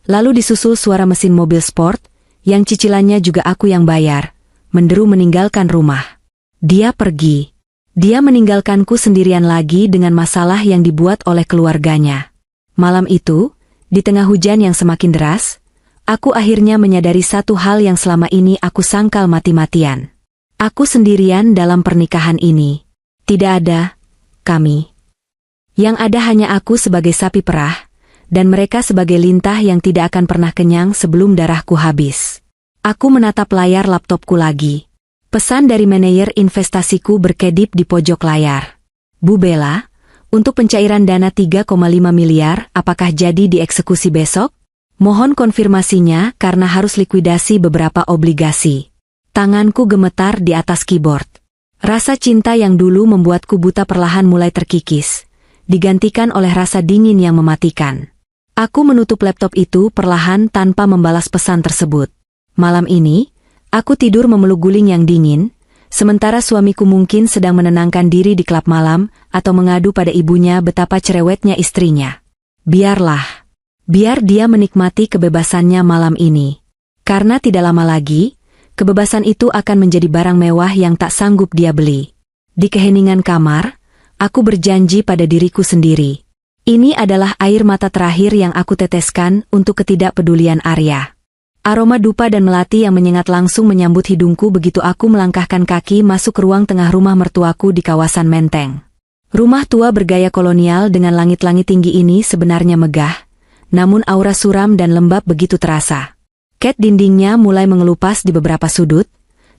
lalu disusul suara mesin mobil sport, yang cicilannya juga aku yang bayar, menderu meninggalkan rumah. Dia pergi. Dia meninggalkanku sendirian lagi dengan masalah yang dibuat oleh keluarganya. Malam itu, di tengah hujan yang semakin deras, aku akhirnya menyadari satu hal yang selama ini aku sangkal mati-matian. Aku sendirian dalam pernikahan ini. Tidak ada kami. Yang ada hanya aku sebagai sapi perah, dan mereka sebagai lintah yang tidak akan pernah kenyang sebelum darahku habis. Aku menatap layar laptopku lagi. Pesan dari manajer investasiku berkedip di pojok layar. Bu Bella, untuk pencairan dana 3,5 miliar, apakah jadi dieksekusi besok? Mohon konfirmasinya karena harus likuidasi beberapa obligasi. Tanganku gemetar di atas keyboard. Rasa cinta yang dulu membuatku buta perlahan mulai terkikis, digantikan oleh rasa dingin yang mematikan. Aku menutup laptop itu perlahan tanpa membalas pesan tersebut. Malam ini, aku tidur memeluk guling yang dingin, sementara suamiku mungkin sedang menenangkan diri di klub malam atau mengadu pada ibunya betapa cerewetnya istrinya. Biarlah. Biar dia menikmati kebebasannya malam ini. Karena tidak lama lagi, kebebasan itu akan menjadi barang mewah yang tak sanggup dia beli. Di keheningan kamar, aku berjanji pada diriku sendiri. Ini adalah air mata terakhir yang aku teteskan untuk ketidakpedulian Arya. Aroma dupa dan melati yang menyengat langsung menyambut hidungku begitu aku melangkahkan kaki masuk ke ruang tengah rumah mertuaku di kawasan Menteng. Rumah tua bergaya kolonial dengan langit-langit tinggi ini sebenarnya megah, namun aura suram dan lembab begitu terasa. Cat dindingnya mulai mengelupas di beberapa sudut,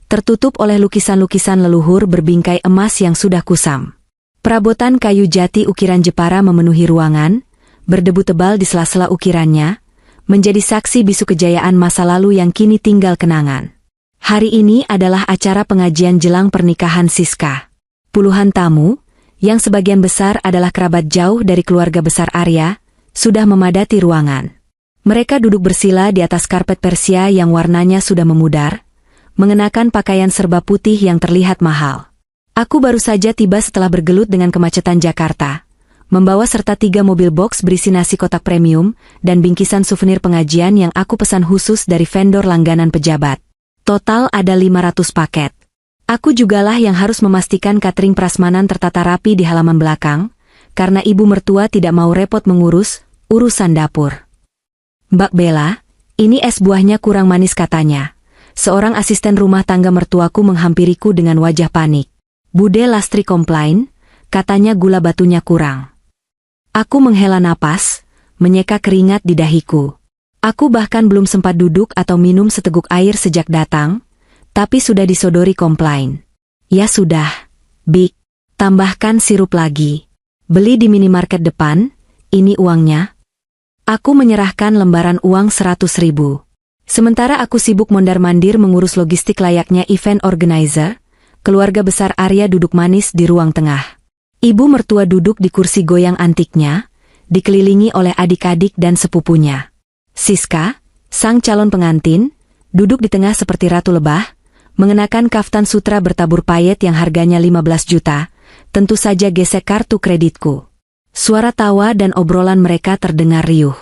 tertutup oleh lukisan-lukisan leluhur berbingkai emas yang sudah kusam. Perabotan kayu jati ukiran Jepara memenuhi ruangan, berdebu tebal di sela-sela ukirannya, menjadi saksi bisu kejayaan masa lalu yang kini tinggal kenangan. Hari ini adalah acara pengajian jelang pernikahan Siska. Puluhan tamu, yang sebagian besar adalah kerabat jauh dari keluarga besar Arya, sudah memadati ruangan. Mereka duduk bersila di atas karpet Persia yang warnanya sudah memudar, mengenakan pakaian serba putih yang terlihat mahal. Aku baru saja tiba setelah bergelut dengan kemacetan Jakarta, membawa serta 3 mobil box berisi nasi kotak premium dan bingkisan souvenir pengajian yang aku pesan khusus dari vendor langganan pejabat. Total ada 500 paket. Aku jugalah yang harus memastikan catering prasmanan tertata rapi di halaman belakang, karena ibu mertua tidak mau repot mengurus urusan dapur. Mbak Bella, Ini es buahnya kurang manis katanya. Seorang asisten rumah tangga mertuaku menghampiriku dengan wajah panik. Bude Lastri komplain, katanya gula batunya kurang. Aku menghela napas, menyeka keringat di dahiku. Aku bahkan belum sempat duduk atau minum seteguk air sejak datang, tapi sudah disodori komplain. Ya sudah, Big, tambahkan sirup lagi. Beli di minimarket depan, ini uangnya. Aku menyerahkan lembaran uang 100.000. Sementara aku sibuk mondar-mandir mengurus logistik layaknya event organizer, keluarga besar Arya duduk manis di ruang tengah. Ibu mertua duduk di kursi goyang antiknya, dikelilingi oleh adik-adik dan sepupunya. Siska, sang calon pengantin, duduk di tengah seperti ratu lebah, mengenakan kaftan sutra bertabur payet yang harganya 15 juta, tentu saja gesek kartu kreditku. Suara tawa dan obrolan mereka terdengar riuh.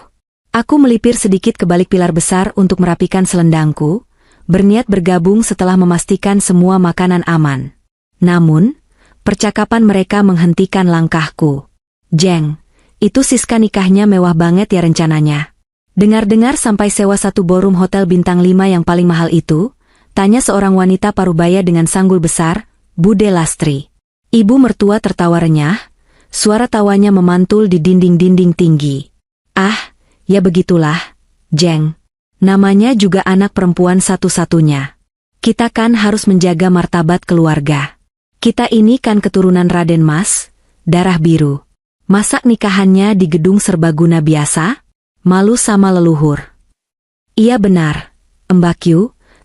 Aku melipir sedikit ke balik pilar besar untuk merapikan selendangku, berniat bergabung setelah memastikan semua makanan aman. Namun, percakapan mereka menghentikan langkahku. Jeng, itu Siska nikahnya mewah banget ya rencananya. Dengar-dengar sampai sewa satu ballroom hotel bintang 5 yang paling mahal itu, tanya seorang wanita parubaya dengan sanggul besar, Bude Lastri. Ibu mertua tertawa renyah, suara tawanya memantul di dinding-dinding tinggi. Ah, ya begitulah, Jeng. Namanya juga anak perempuan satu-satunya. Kita kan harus menjaga martabat keluarga. Kita ini kan keturunan Raden Mas, darah biru. Masa nikahannya di gedung serbaguna biasa? Malu sama leluhur. Iya benar, Mbak Q,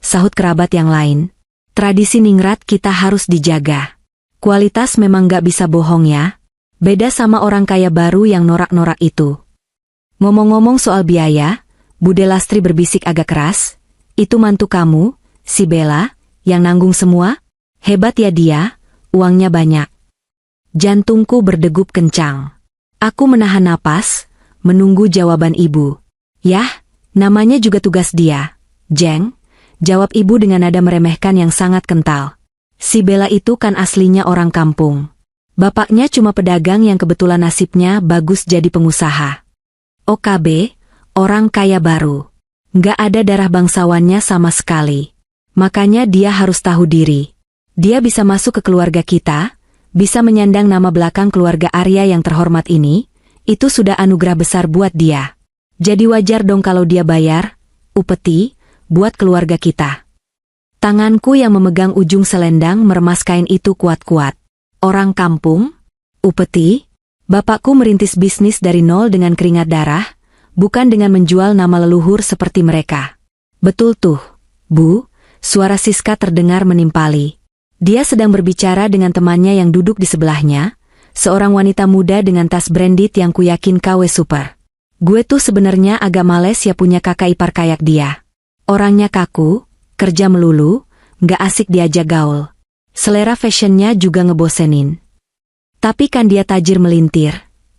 sahut kerabat yang lain. Tradisi ningrat kita harus dijaga. Kualitas memang gak bisa bohong ya. Beda sama orang kaya baru yang norak-norak itu. Ngomong-ngomong soal biaya, Bude Lastri berbisik agak keras, itu mantu kamu, si Bella, yang nanggung semua? Hebat ya dia, uangnya banyak. Jantungku berdegup kencang. Aku menahan napas, menunggu jawaban ibu. Yah, namanya juga tugas dia, Jeng, jawab ibu dengan nada meremehkan yang sangat kental. Si Bella itu kan aslinya orang kampung. Bapaknya cuma pedagang yang kebetulan nasibnya bagus jadi pengusaha. OKB, orang kaya baru. Nggak ada darah bangsawannya sama sekali. Makanya dia harus tahu diri. Dia bisa masuk ke keluarga kita, bisa menyandang nama belakang keluarga Arya yang terhormat ini, itu sudah anugerah besar buat dia. Jadi wajar dong kalau dia bayar, upeti, buat keluarga kita. Tanganku yang memegang ujung selendang meremas kain itu kuat-kuat. Orang kampung? Upeti? Bapakku merintis bisnis dari nol dengan keringat darah, bukan dengan menjual nama leluhur seperti mereka. Betul tuh, Bu, suara Siska terdengar menimpali. Dia sedang berbicara dengan temannya yang duduk di sebelahnya, seorang wanita muda dengan tas branded yang kuyakin KW super. Gue tuh sebenarnya agak males ya punya kakak ipar kayak dia. Orangnya kaku, kerja melulu, nggak asik diajak gaul. Selera fashionnya juga ngebosenin. Tapi kan dia tajir melintir.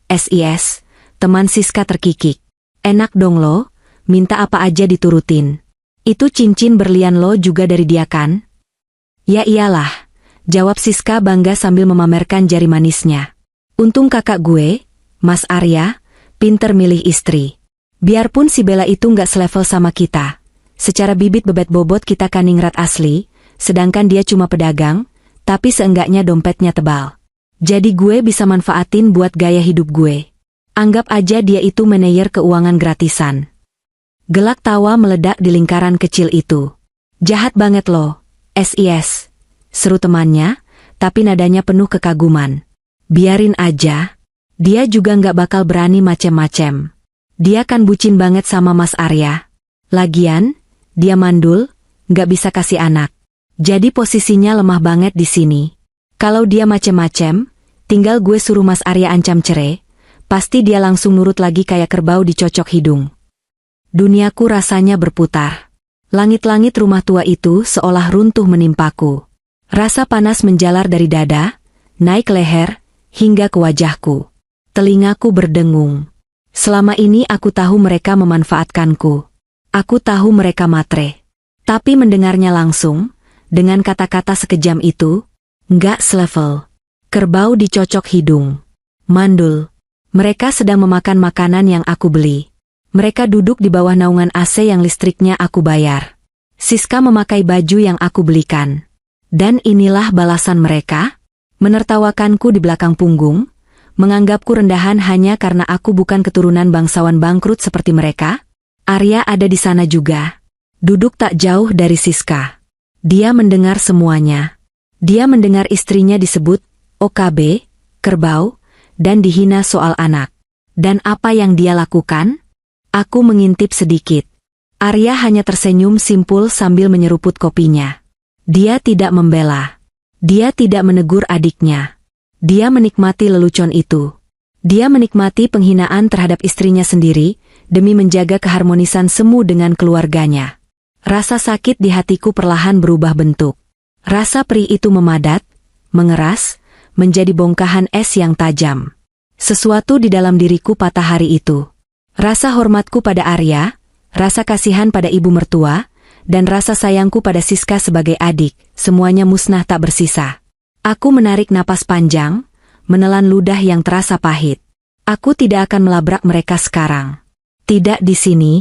SIS, teman Siska terkikik. Enak dong lo, minta apa aja diturutin. Itu cincin berlian lo juga dari dia kan? Ya iyalah, jawab Siska bangga sambil memamerkan jari manisnya. Untung kakak gue, Mas Arya, pinter milih istri. Biarpun si Bella itu nggak selevel sama kita. Secara bibit bebet bobot kita kan ningrat asli, sedangkan dia cuma pedagang, tapi seenggaknya dompetnya tebal. Jadi gue bisa manfaatin buat gaya hidup gue. Anggap aja dia itu manajer keuangan gratisan. Gelak tawa meledak di lingkaran kecil itu. Jahat banget lo, SIS, seru temannya, tapi nadanya penuh kekaguman. Biarin aja, dia juga nggak bakal berani macem-macem. Dia kan bucin banget sama Mas Arya. Lagian, dia mandul, nggak bisa kasih anak. Jadi posisinya lemah banget di sini. Kalau dia macem-macem, tinggal gue suruh Mas Arya ancam cerai, pasti dia langsung nurut lagi kayak kerbau dicocok hidung. Duniaku rasanya berputar. Langit-langit rumah tua itu seolah runtuh menimpaku. Rasa panas menjalar dari dada, naik ke leher, hingga ke wajahku. Telingaku berdengung. Selama ini aku tahu mereka memanfaatkanku. Aku tahu mereka matre. Tapi mendengarnya langsung, dengan kata-kata sekejam itu, nggak selevel. Kerbau dicocok hidung. Mandul. Mereka sedang memakan makanan yang aku beli. Mereka duduk di bawah naungan AC yang listriknya aku bayar. Siska memakai baju yang aku belikan. Dan inilah balasan mereka? Menertawakanku di belakang punggung, menganggapku rendahan hanya karena aku bukan keturunan bangsawan bangkrut seperti mereka? Arya ada di sana juga. Duduk tak jauh dari Siska. Dia mendengar semuanya. Dia mendengar istrinya disebut OKB, kerbau, dan dihina soal anak. Dan apa yang dia lakukan? Aku mengintip sedikit. Arya hanya tersenyum simpul sambil menyeruput kopinya. Dia tidak membela. Dia tidak menegur adiknya. Dia menikmati lelucon itu. Dia menikmati penghinaan terhadap istrinya sendiri, demi menjaga keharmonisan semu dengan keluarganya. Rasa sakit di hatiku perlahan berubah bentuk. Rasa perih itu memadat, mengeras, menjadi bongkahan es yang tajam. Sesuatu di dalam diriku patah hari itu. Rasa hormatku pada Arya, rasa kasihan pada ibu mertua, dan rasa sayangku pada Siska sebagai adik, semuanya musnah tak bersisa. Aku menarik napas panjang, menelan ludah yang terasa pahit. Aku tidak akan melabrak mereka sekarang. Tidak di sini.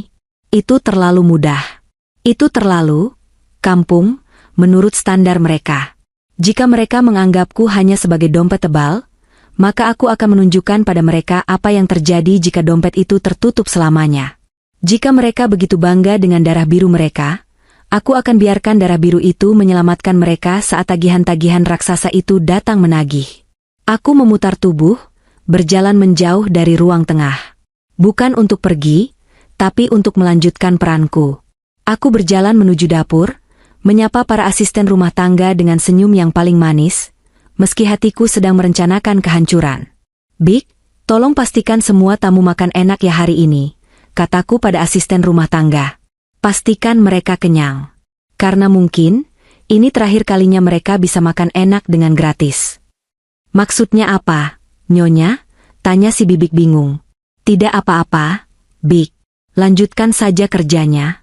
Itu terlalu mudah. Itu terlalu kampung, menurut standar mereka. Jika mereka menganggapku hanya sebagai dompet tebal, maka aku akan menunjukkan pada mereka apa yang terjadi jika dompet itu tertutup selamanya. Jika mereka begitu bangga dengan darah biru mereka, aku akan biarkan darah biru itu menyelamatkan mereka saat tagihan-tagihan raksasa itu datang menagih. Aku memutar tubuh, berjalan menjauh dari ruang tengah. Bukan untuk pergi, tapi untuk melanjutkan peranku. Aku berjalan menuju dapur, menyapa para asisten rumah tangga dengan senyum yang paling manis, meski hatiku sedang merencanakan kehancuran. Big, tolong pastikan semua tamu makan enak ya hari ini, kataku pada asisten rumah tangga. Pastikan mereka kenyang. Karena mungkin, ini terakhir kalinya mereka bisa makan enak dengan gratis. Maksudnya apa, Nyonya? Tanya si Bibik bingung. Tidak apa-apa, Big. Lanjutkan saja kerjanya.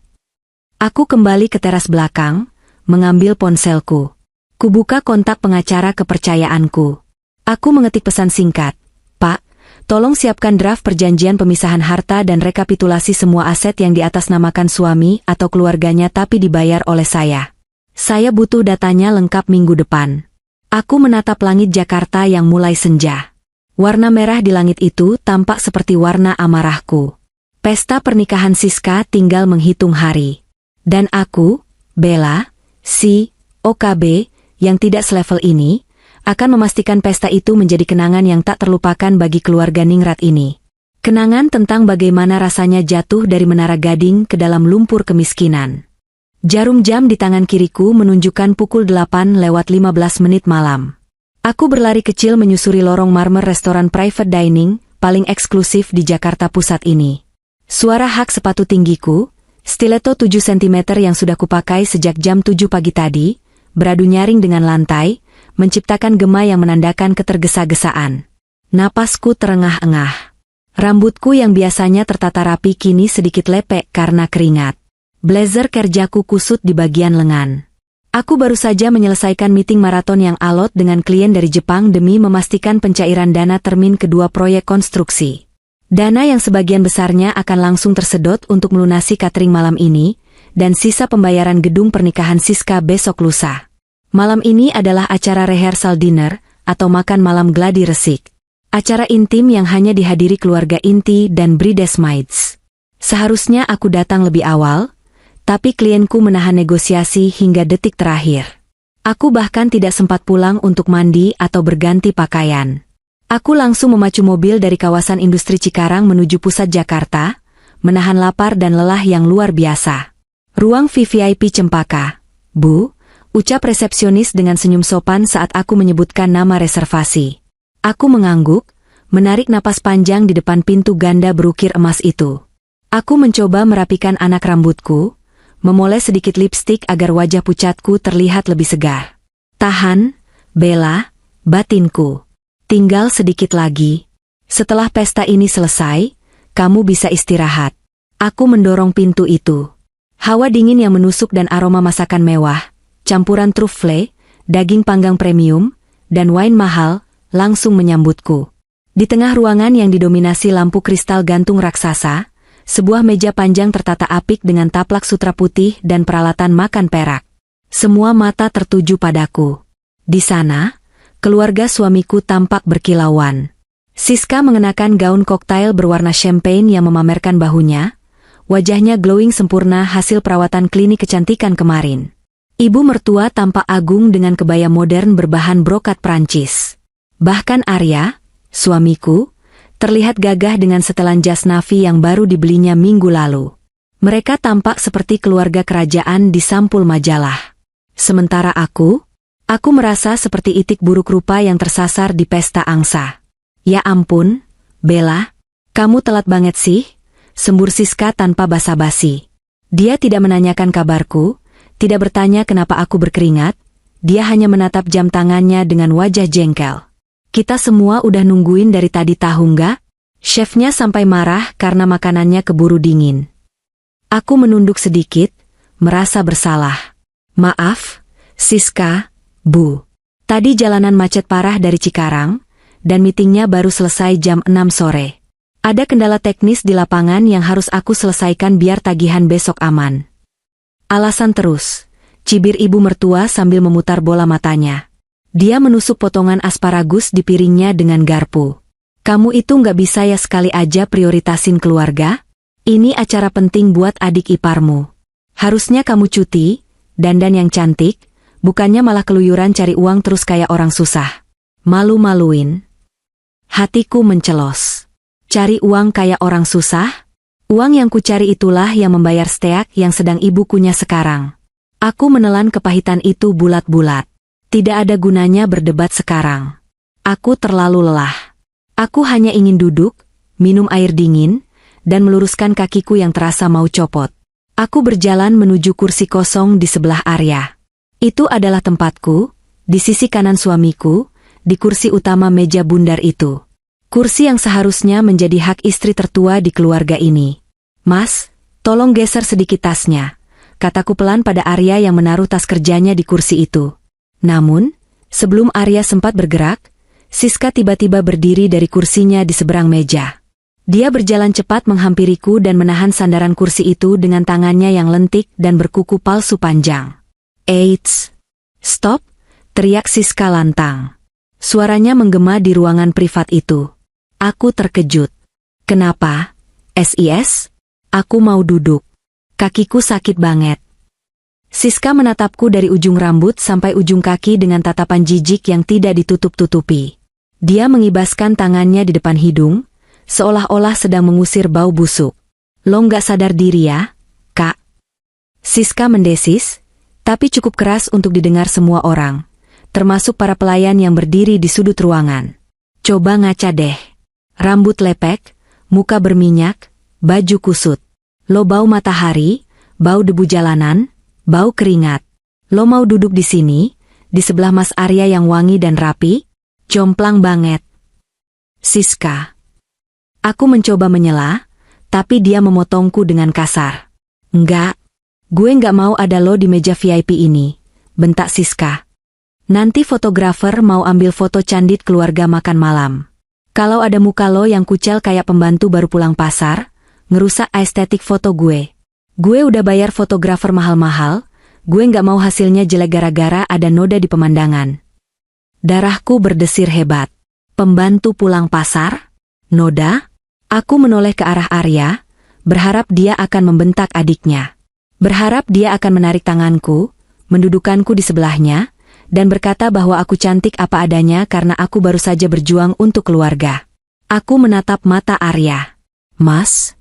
Aku kembali ke teras belakang, mengambil ponselku. Kubuka kontak pengacara kepercayaanku. Aku mengetik pesan singkat. Pak, tolong siapkan draft perjanjian pemisahan harta dan rekapitulasi semua aset yang diatasnamakan suami atau keluarganya tapi dibayar oleh saya. Saya butuh datanya lengkap minggu depan. Aku menatap langit Jakarta yang mulai senja. Warna merah di langit itu tampak seperti warna amarahku. Pesta pernikahan Siska tinggal menghitung hari. Dan aku, Bella, si OKB, yang tidak selevel ini, akan memastikan pesta itu menjadi kenangan yang tak terlupakan bagi keluarga Ningrat ini. Kenangan tentang bagaimana rasanya jatuh dari menara gading ke dalam lumpur kemiskinan. Jarum jam di tangan kiriku menunjukkan pukul 8:15 malam. Aku berlari kecil menyusuri lorong marmer restoran private dining, paling eksklusif di Jakarta Pusat ini. Suara hak sepatu tinggiku, stiletto 7 cm yang sudah kupakai sejak jam 7 pagi tadi, beradu nyaring dengan lantai, menciptakan gema yang menandakan ketergesa-gesaan. Napasku terengah-engah. Rambutku yang biasanya tertata rapi kini sedikit lepek karena keringat. Blazer kerjaku kusut di bagian lengan. Aku baru saja menyelesaikan meeting maraton yang alot dengan klien dari Jepang demi memastikan pencairan dana termin kedua proyek konstruksi. Dana yang sebagian besarnya akan langsung tersedot untuk melunasi catering malam ini, dan sisa pembayaran gedung pernikahan Siska besok lusa. Malam ini adalah acara rehearsal dinner, atau makan malam gladi resik. Acara intim yang hanya dihadiri keluarga inti dan bridesmaids. Seharusnya aku datang lebih awal, tapi klienku menahan negosiasi hingga detik terakhir. Aku bahkan tidak sempat pulang untuk mandi atau berganti pakaian. Aku langsung memacu mobil dari kawasan industri Cikarang menuju pusat Jakarta, menahan lapar dan lelah yang luar biasa. Ruang VVIP Cempaka. Bu, ucap resepsionis dengan senyum sopan saat aku menyebutkan nama reservasi. Aku mengangguk, menarik napas panjang di depan pintu ganda berukir emas itu. Aku mencoba merapikan anak rambutku, memoles sedikit lipstik agar wajah pucatku terlihat lebih segar. Tahan, Bella, batinku. Tinggal sedikit lagi. Setelah pesta ini selesai, kamu bisa istirahat. Aku mendorong pintu itu. Hawa dingin yang menusuk dan aroma masakan mewah, campuran truffle, daging panggang premium, dan wine mahal, langsung menyambutku. Di tengah ruangan yang didominasi lampu kristal gantung raksasa, Sebuah meja panjang tertata apik dengan taplak sutra putih dan peralatan makan perak. Semua mata tertuju padaku. Di sana, keluarga suamiku tampak berkilauan. Siska mengenakan gaun koktail berwarna champagne yang memamerkan bahunya. Wajahnya glowing sempurna hasil perawatan klinik kecantikan kemarin. Ibu mertua tampak agung dengan kebaya modern berbahan brokat Prancis. Bahkan Arya, suamiku, terlihat gagah dengan setelan jas navy yang baru dibelinya minggu lalu. Mereka tampak seperti keluarga kerajaan di sampul majalah. Sementara aku merasa seperti itik buruk rupa yang tersasar di pesta angsa. Ya ampun, Bella, kamu telat banget sih, sembur Siska tanpa basa-basi. Dia tidak menanyakan kabarku, tidak bertanya kenapa aku berkeringat, dia hanya menatap jam tangannya dengan wajah jengkel. Kita semua udah nungguin dari tadi tahu nggak? Chefnya sampai marah karena makanannya keburu dingin. Aku menunduk sedikit, merasa bersalah. Maaf, Siska, Bu. Tadi jalanan macet parah dari Cikarang, dan meetingnya baru selesai jam 6 sore. Ada kendala teknis di lapangan yang harus aku selesaikan biar tagihan besok aman. Alasan terus, cibir ibu mertua sambil memutar bola matanya. Dia menusuk potongan asparagus di piringnya dengan garpu. Kamu itu nggak bisa ya sekali aja prioritasin keluarga? Ini acara penting buat adik iparmu. Harusnya kamu cuti, dandan yang cantik, bukannya malah keluyuran cari uang terus kayak orang susah. Malu-maluin. Hatiku mencelos. Cari uang kayak orang susah? Uang yang kucari itulah yang membayar steak yang sedang ibu kunyah sekarang. Aku menelan kepahitan itu bulat-bulat. Tidak ada gunanya berdebat sekarang. Aku terlalu lelah. Aku hanya ingin duduk, minum air dingin, dan meluruskan kakiku yang terasa mau copot. Aku berjalan menuju kursi kosong di sebelah Arya. Itu adalah tempatku, di sisi kanan suamiku, di kursi utama meja bundar itu. Kursi yang seharusnya menjadi hak istri tertua di keluarga ini. Mas, tolong geser sedikit tasnya, kataku pelan pada Arya yang menaruh tas kerjanya di kursi itu. Namun, sebelum Arya sempat bergerak, Siska tiba-tiba berdiri dari kursinya di seberang meja. Dia berjalan cepat menghampiriku dan menahan sandaran kursi itu dengan tangannya yang lentik dan berkuku palsu panjang. Eits! Stop! Teriak Siska lantang. Suaranya menggema di ruangan privat itu. Aku terkejut. Kenapa? SIS? Aku mau duduk. Kakiku sakit banget. Siska menatapku dari ujung rambut sampai ujung kaki dengan tatapan jijik yang tidak ditutup-tutupi. Dia mengibaskan tangannya di depan hidung, seolah-olah sedang mengusir bau busuk. Lo nggak sadar diri ya, Kak? Siska mendesis, tapi cukup keras untuk didengar semua orang, termasuk para pelayan yang berdiri di sudut ruangan. Coba ngaca deh. Rambut lepek, muka berminyak, baju kusut. Lo bau matahari, bau debu jalanan, bau keringat. Lo mau duduk di sini, di sebelah Mas Arya yang wangi dan rapi? Jomplang banget. Siska. Aku mencoba menyela, tapi dia memotongku dengan kasar. Enggak, gue nggak mau ada lo di meja VIP ini, bentak Siska. Nanti fotografer mau ambil foto candid keluarga makan malam. Kalau ada muka lo yang kucel kayak pembantu baru pulang pasar, ngerusak estetik foto gue. Gue udah bayar fotografer mahal-mahal, gue nggak mau hasilnya jelek gara-gara ada noda di pemandangan. Darahku berdesir hebat. Pembantu pulang pasar? Noda? Aku menoleh ke arah Arya, berharap dia akan membentak adiknya. Berharap dia akan menarik tanganku, mendudukanku di sebelahnya, dan berkata bahwa aku cantik apa adanya karena aku baru saja berjuang untuk keluarga. Aku menatap mata Arya. Mas?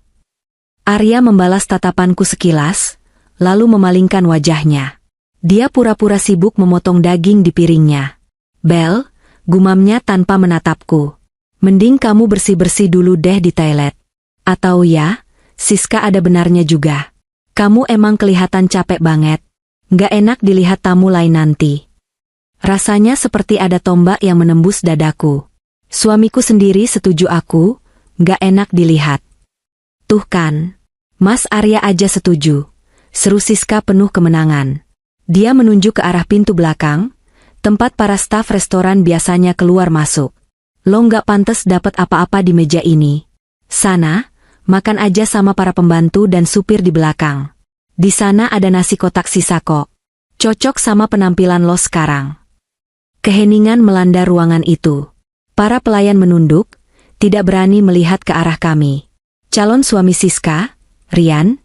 Arya membalas tatapanku sekilas, lalu memalingkan wajahnya. Dia pura-pura sibuk memotong daging di piringnya. Bel, gumamnya tanpa menatapku. Mending kamu bersih-bersih dulu deh di toilet. Atau ya, Siska ada benarnya juga. Kamu emang kelihatan capek banget. Nggak enak dilihat tamu lain nanti. Rasanya seperti ada tombak yang menembus dadaku. Suamiku sendiri setuju aku, nggak enak dilihat. Tuh kan, Mas Arya aja setuju. Seru Siska penuh kemenangan. Dia menunjuk ke arah pintu belakang, tempat para staf restoran biasanya keluar masuk. Lo nggak pantas dapat apa-apa di meja ini. Sana, Makan aja sama para pembantu dan supir di belakang. Di sana ada nasi kotak sisa kok. Cocok sama penampilan lo sekarang. Keheningan melanda ruangan itu. Para pelayan menunduk, tidak berani melihat ke arah kami. Calon suami Siska, Rian,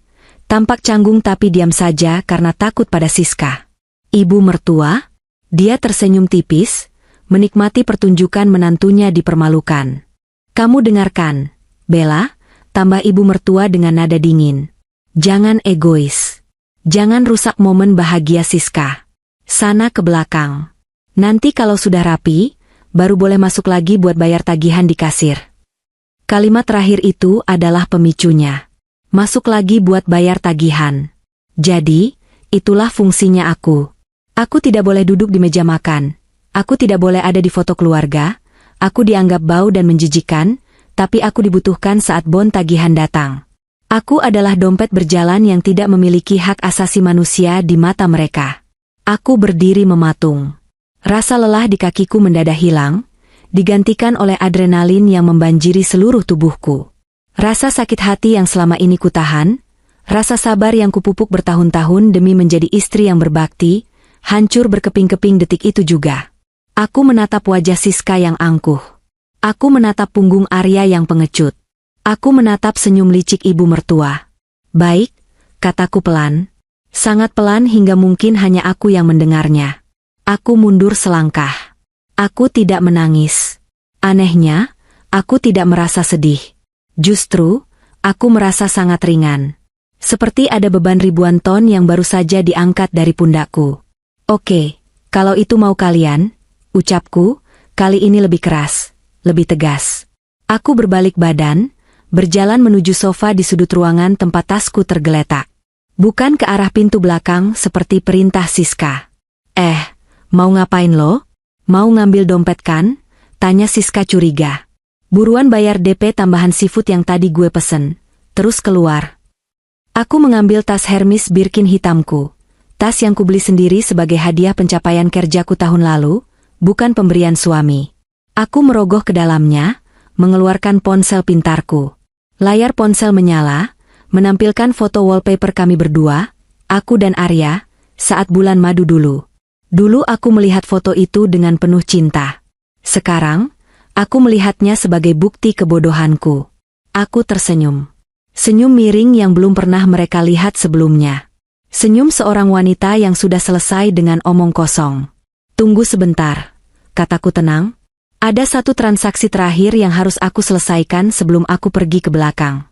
tampak canggung tapi diam saja karena takut pada Siska. Ibu mertua, dia tersenyum tipis, menikmati pertunjukan menantunya dipermalukan. Kamu dengarkan, Bella, tambah ibu mertua dengan nada dingin. Jangan egois. Jangan rusak momen bahagia Siska. Sana ke belakang. Nanti kalau sudah rapi, baru boleh masuk lagi buat bayar tagihan di kasir. Kalimat terakhir itu adalah pemicunya. Masuk lagi buat bayar tagihan. Jadi, itulah fungsinya aku. Aku tidak boleh duduk di meja makan. Aku tidak boleh ada di foto keluarga. Aku dianggap bau dan menjijikan, tapi aku dibutuhkan saat bon tagihan datang. Aku adalah dompet berjalan yang tidak memiliki hak asasi manusia di mata mereka. Aku berdiri mematung. Rasa lelah di kakiku mendadak hilang, digantikan oleh adrenalin yang membanjiri seluruh tubuhku. Rasa sakit hati yang selama ini kutahan, rasa sabar yang kupupuk bertahun-tahun demi menjadi istri yang berbakti, hancur berkeping-keping detik itu juga. Aku menatap wajah Siska yang angkuh. Aku menatap punggung Arya yang pengecut. Aku menatap senyum licik ibu mertua. Baik, kataku pelan. Sangat pelan hingga mungkin hanya aku yang mendengarnya. Aku mundur selangkah. Aku tidak menangis. Anehnya, aku tidak merasa sedih. Justru, aku merasa sangat ringan. Seperti ada beban ribuan ton yang baru saja diangkat dari pundakku. Oke, kalau itu mau kalian, ucapku, kali ini lebih keras. Lebih tegas. Aku berbalik badan, berjalan menuju sofa di sudut ruangan tempat tasku tergeletak. Bukan ke arah pintu belakang seperti perintah Siska. Mau ngapain lo? Mau ngambil dompet kan? Tanya Siska curiga. Buruan bayar DP tambahan seafood yang tadi gue pesen. Terus keluar. Aku mengambil tas Hermes Birkin hitamku. Tas yang kubeli sendiri sebagai hadiah pencapaian kerjaku tahun lalu, bukan pemberian suami. Aku merogoh ke dalamnya, mengeluarkan ponsel pintarku. Layar ponsel menyala, menampilkan foto wallpaper kami berdua, aku dan Arya, saat bulan madu dulu. Dulu aku melihat foto itu dengan penuh cinta. Sekarang, aku melihatnya sebagai bukti kebodohanku. Aku tersenyum. Senyum miring yang belum pernah mereka lihat sebelumnya. Senyum seorang wanita yang sudah selesai dengan omong kosong. Tunggu sebentar, kataku tenang. Ada satu transaksi terakhir yang harus aku selesaikan sebelum aku pergi ke belakang.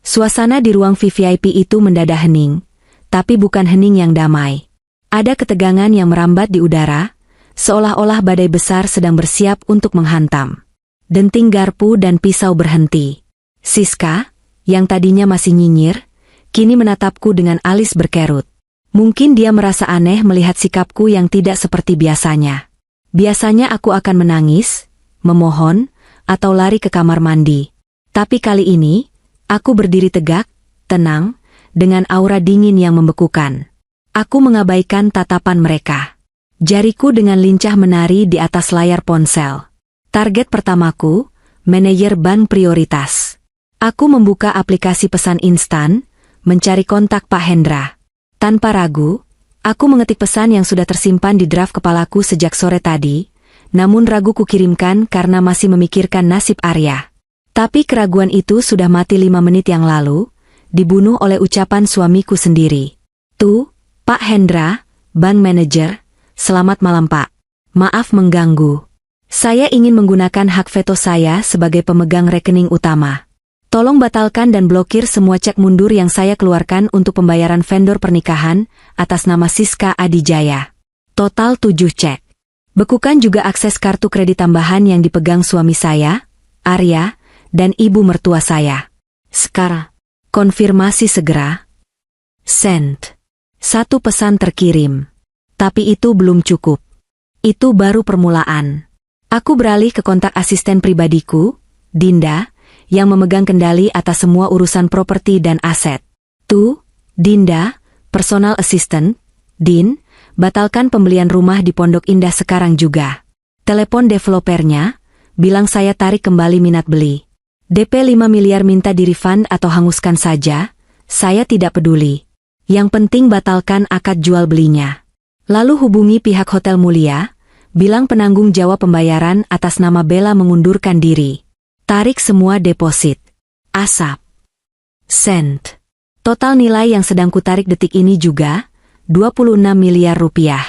Suasana di ruang VVIP itu mendadak hening, tapi bukan hening yang damai. Ada ketegangan yang merambat di udara, seolah-olah badai besar sedang bersiap untuk menghantam. Denting garpu dan pisau berhenti. Siska, yang tadinya masih nyinyir, kini menatapku dengan alis berkerut. Mungkin dia merasa aneh melihat sikapku yang tidak seperti biasanya. Biasanya aku akan menangis, memohon, atau lari ke kamar mandi. Tapi kali ini, aku berdiri tegak, tenang, dengan aura dingin yang membekukan. Aku mengabaikan tatapan mereka. Jariku dengan lincah menari di atas layar ponsel. Target pertamaku, manajer bank prioritas. Aku membuka aplikasi pesan instan, mencari kontak Pak Hendra. Tanpa ragu, aku mengetik pesan yang sudah tersimpan di draft kepalaku sejak sore tadi, namun ragu kukirimkan karena masih memikirkan nasib Arya. Tapi keraguan itu sudah mati 5 menit yang lalu, dibunuh oleh ucapan suamiku sendiri. Tuh, Pak Hendra, bank manager, selamat malam Pak. Maaf mengganggu. Saya ingin menggunakan hak veto saya sebagai pemegang rekening utama. Tolong batalkan dan blokir semua cek mundur yang saya keluarkan untuk pembayaran vendor pernikahan atas nama Siska Adijaya. Total 7 cek. Bekukan juga akses kartu kredit tambahan yang dipegang suami saya, Arya, dan ibu mertua saya. Sekarang, konfirmasi segera. Send. 1 pesan terkirim. Tapi itu belum cukup. Itu baru permulaan. Aku beralih ke kontak asisten pribadiku, Dinda, yang memegang kendali atas semua urusan properti dan aset. Tuh, Dinda, personal assistant, Din, batalkan pembelian rumah di Pondok Indah sekarang juga. Telepon developernya, bilang saya tarik kembali minat beli. DP 5 miliar minta di-refund atau hanguskan saja, saya tidak peduli. Yang penting batalkan akad jual belinya. Lalu hubungi pihak Hotel Mulia, bilang penanggung jawab pembayaran atas nama Bella mengundurkan diri. Tarik semua deposit. Asap. Sent. Total nilai yang sedang kutarik detik ini juga, 26 miliar rupiah.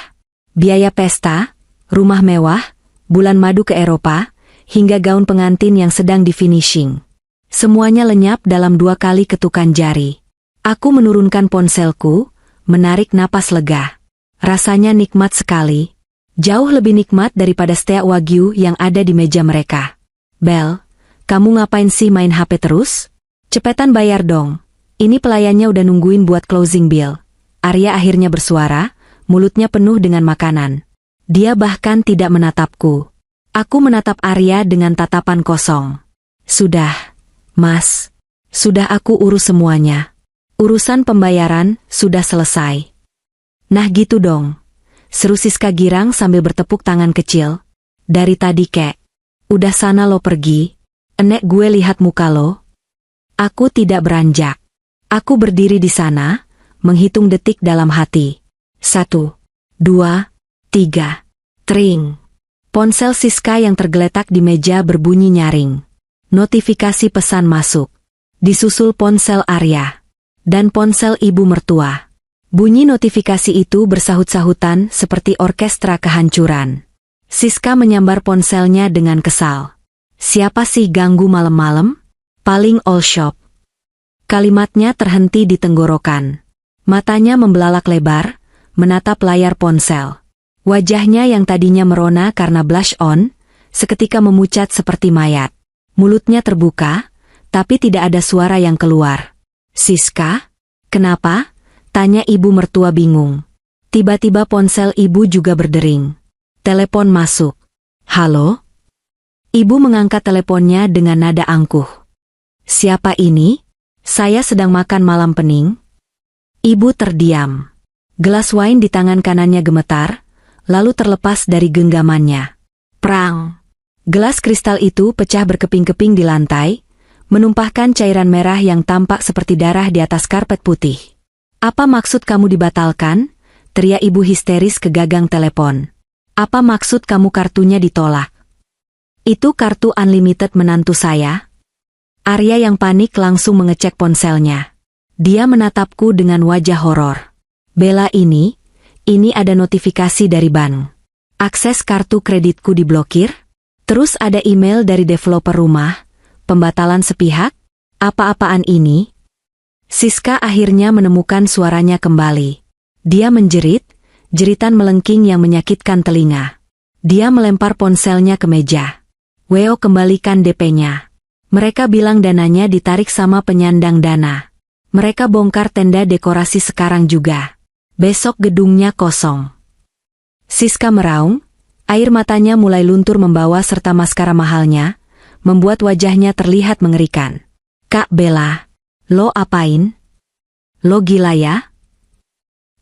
Biaya pesta, rumah mewah, bulan madu ke Eropa, hingga gaun pengantin yang sedang di-finishing. Semuanya lenyap dalam 2 kali ketukan jari. Aku menurunkan ponselku, menarik napas lega. Rasanya nikmat sekali. Jauh lebih nikmat daripada steak wagyu yang ada di meja mereka. Bel, kamu ngapain sih main HP terus? Cepetan bayar dong. Ini pelayannya udah nungguin buat closing bill. Arya akhirnya bersuara, mulutnya penuh dengan makanan. Dia bahkan tidak menatapku. Aku menatap Arya dengan tatapan kosong. Sudah, Mas. Sudah aku urus semuanya. Urusan pembayaran sudah selesai. Nah gitu dong. Seru Siska girang sambil bertepuk tangan kecil. Dari tadi kek. Udah sana lo pergi. Enek gue lihat muka lo. Aku tidak beranjak. Aku berdiri di sana, menghitung detik dalam hati. 1, 2, 3. Tring. Ponsel Siska yang tergeletak di meja berbunyi nyaring. Notifikasi pesan masuk. Disusul ponsel Arya. Dan ponsel ibu mertua. Bunyi notifikasi itu bersahut-sahutan seperti orkestra kehancuran. Siska menyambar ponselnya dengan kesal. Siapa sih ganggu malam-malam? Paling all shop. Kalimatnya terhenti di tenggorokan. Matanya membelalak lebar, menatap layar ponsel. Wajahnya yang tadinya merona karena blush on, seketika memucat seperti mayat. Mulutnya terbuka, tapi tidak ada suara yang keluar. Siska? Kenapa? Tanya ibu mertua bingung. Tiba-tiba ponsel ibu juga berdering. Telepon masuk. Halo? Ibu mengangkat teleponnya dengan nada angkuh. Siapa ini? Saya sedang makan malam pening. Ibu terdiam. Gelas wine di tangan kanannya gemetar, lalu terlepas dari genggamannya. Prang! Gelas kristal itu pecah berkeping-keping di lantai, menumpahkan cairan merah yang tampak seperti darah di atas karpet putih. Apa maksud kamu dibatalkan? Teriak ibu histeris ke gagang telepon. Apa maksud kamu kartunya ditolak? Itu kartu unlimited menantu saya. Arya yang panik langsung mengecek ponselnya. Dia menatapku dengan wajah horor. Bella ini ada notifikasi dari bank. Akses kartu kreditku diblokir. Terus ada email dari developer rumah. Pembatalan sepihak. Apa-apaan ini? Siska akhirnya menemukan suaranya kembali. Dia menjerit, jeritan melengking yang menyakitkan telinga. Dia melempar ponselnya ke meja. Weo, kembalikan DP-nya. Mereka bilang dananya ditarik sama penyandang dana. Mereka bongkar tenda dekorasi sekarang juga. Besok gedungnya kosong. Siska meraung, air matanya mulai luntur membawa serta maskara mahalnya, membuat wajahnya terlihat mengerikan. Kak Bella, lo apain? Lo gila ya?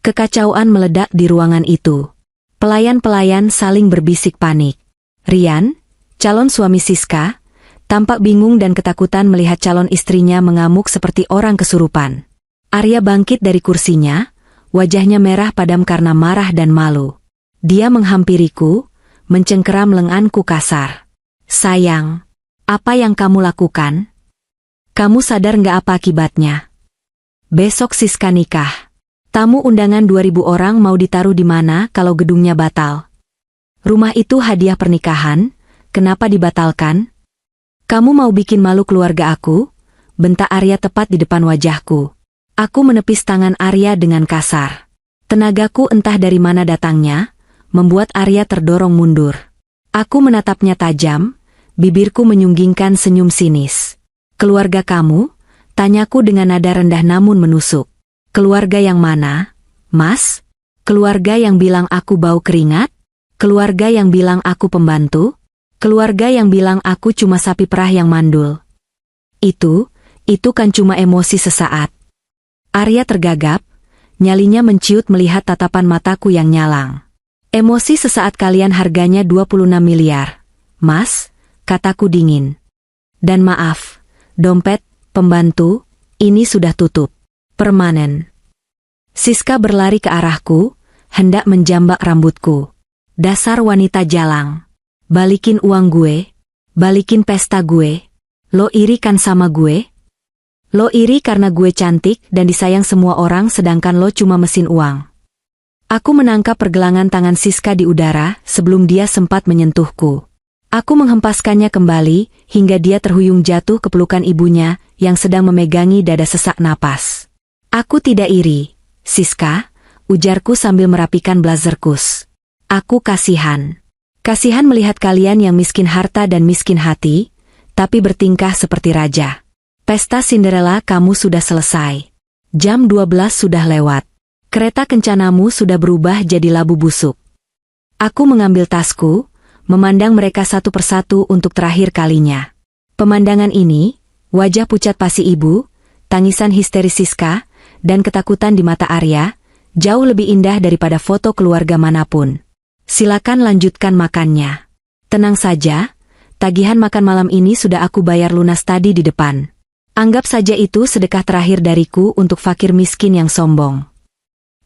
Kekacauan meledak di ruangan itu. Pelayan-pelayan saling berbisik panik. Rian, calon suami Siska, tampak bingung dan ketakutan melihat calon istrinya mengamuk seperti orang kesurupan. Arya bangkit dari kursinya, wajahnya merah padam karena marah dan malu. Dia menghampiriku, mencengkeram lenganku kasar. Sayang, apa yang kamu lakukan? Kamu sadar nggak apa akibatnya? Besok Siska nikah. Tamu undangan 2000 orang mau ditaruh di mana kalau gedungnya batal? Rumah itu hadiah pernikahan, kenapa dibatalkan? Kamu mau bikin malu keluarga aku? Bentak Arya tepat di depan wajahku. Aku menepis tangan Arya dengan kasar. Tenagaku entah dari mana datangnya, membuat Arya terdorong mundur. Aku menatapnya tajam, bibirku menyunggingkan senyum sinis. Keluarga kamu? Tanyaku dengan nada rendah namun menusuk. Keluarga yang mana, Mas? Keluarga yang bilang aku bau keringat? Keluarga yang bilang aku pembantu? Keluarga yang bilang aku cuma sapi perah yang mandul? Itu kan cuma emosi sesaat. Arya tergagap, nyalinya menciut melihat tatapan mataku yang nyalang. Emosi sesaat kalian harganya 26 miliar. Mas, kataku dingin. Dan maaf, dompet, pembantu, ini sudah tutup. Permanen. Siska berlari ke arahku, hendak menjambak rambutku. Dasar wanita jalang. Balikin uang gue. Balikin pesta gue. Lo iri kan sama gue? Lo iri karena gue cantik dan disayang semua orang sedangkan lo cuma mesin uang. Aku menangkap pergelangan tangan Siska di udara sebelum dia sempat menyentuhku. Aku menghempaskannya kembali hingga dia terhuyung jatuh ke pelukan ibunya yang sedang memegangi dada sesak napas. Aku tidak iri, Siska, ujarku sambil merapikan blazerkus. Aku kasihan. Kasihan melihat kalian yang miskin harta dan miskin hati, tapi bertingkah seperti raja. Pesta Cinderella kamu sudah selesai. Jam 12 sudah lewat. Kereta kencanamu sudah berubah jadi labu busuk. Aku mengambil tasku, memandang mereka satu persatu untuk terakhir kalinya. Pemandangan ini, wajah pucat pasi ibu, tangisan histeris Siska, dan ketakutan di mata Arya, jauh lebih indah daripada foto keluarga manapun. Silakan lanjutkan makannya. Tenang saja, tagihan makan malam ini sudah aku bayar lunas tadi di depan. Anggap saja itu sedekah terakhir dariku untuk fakir miskin yang sombong.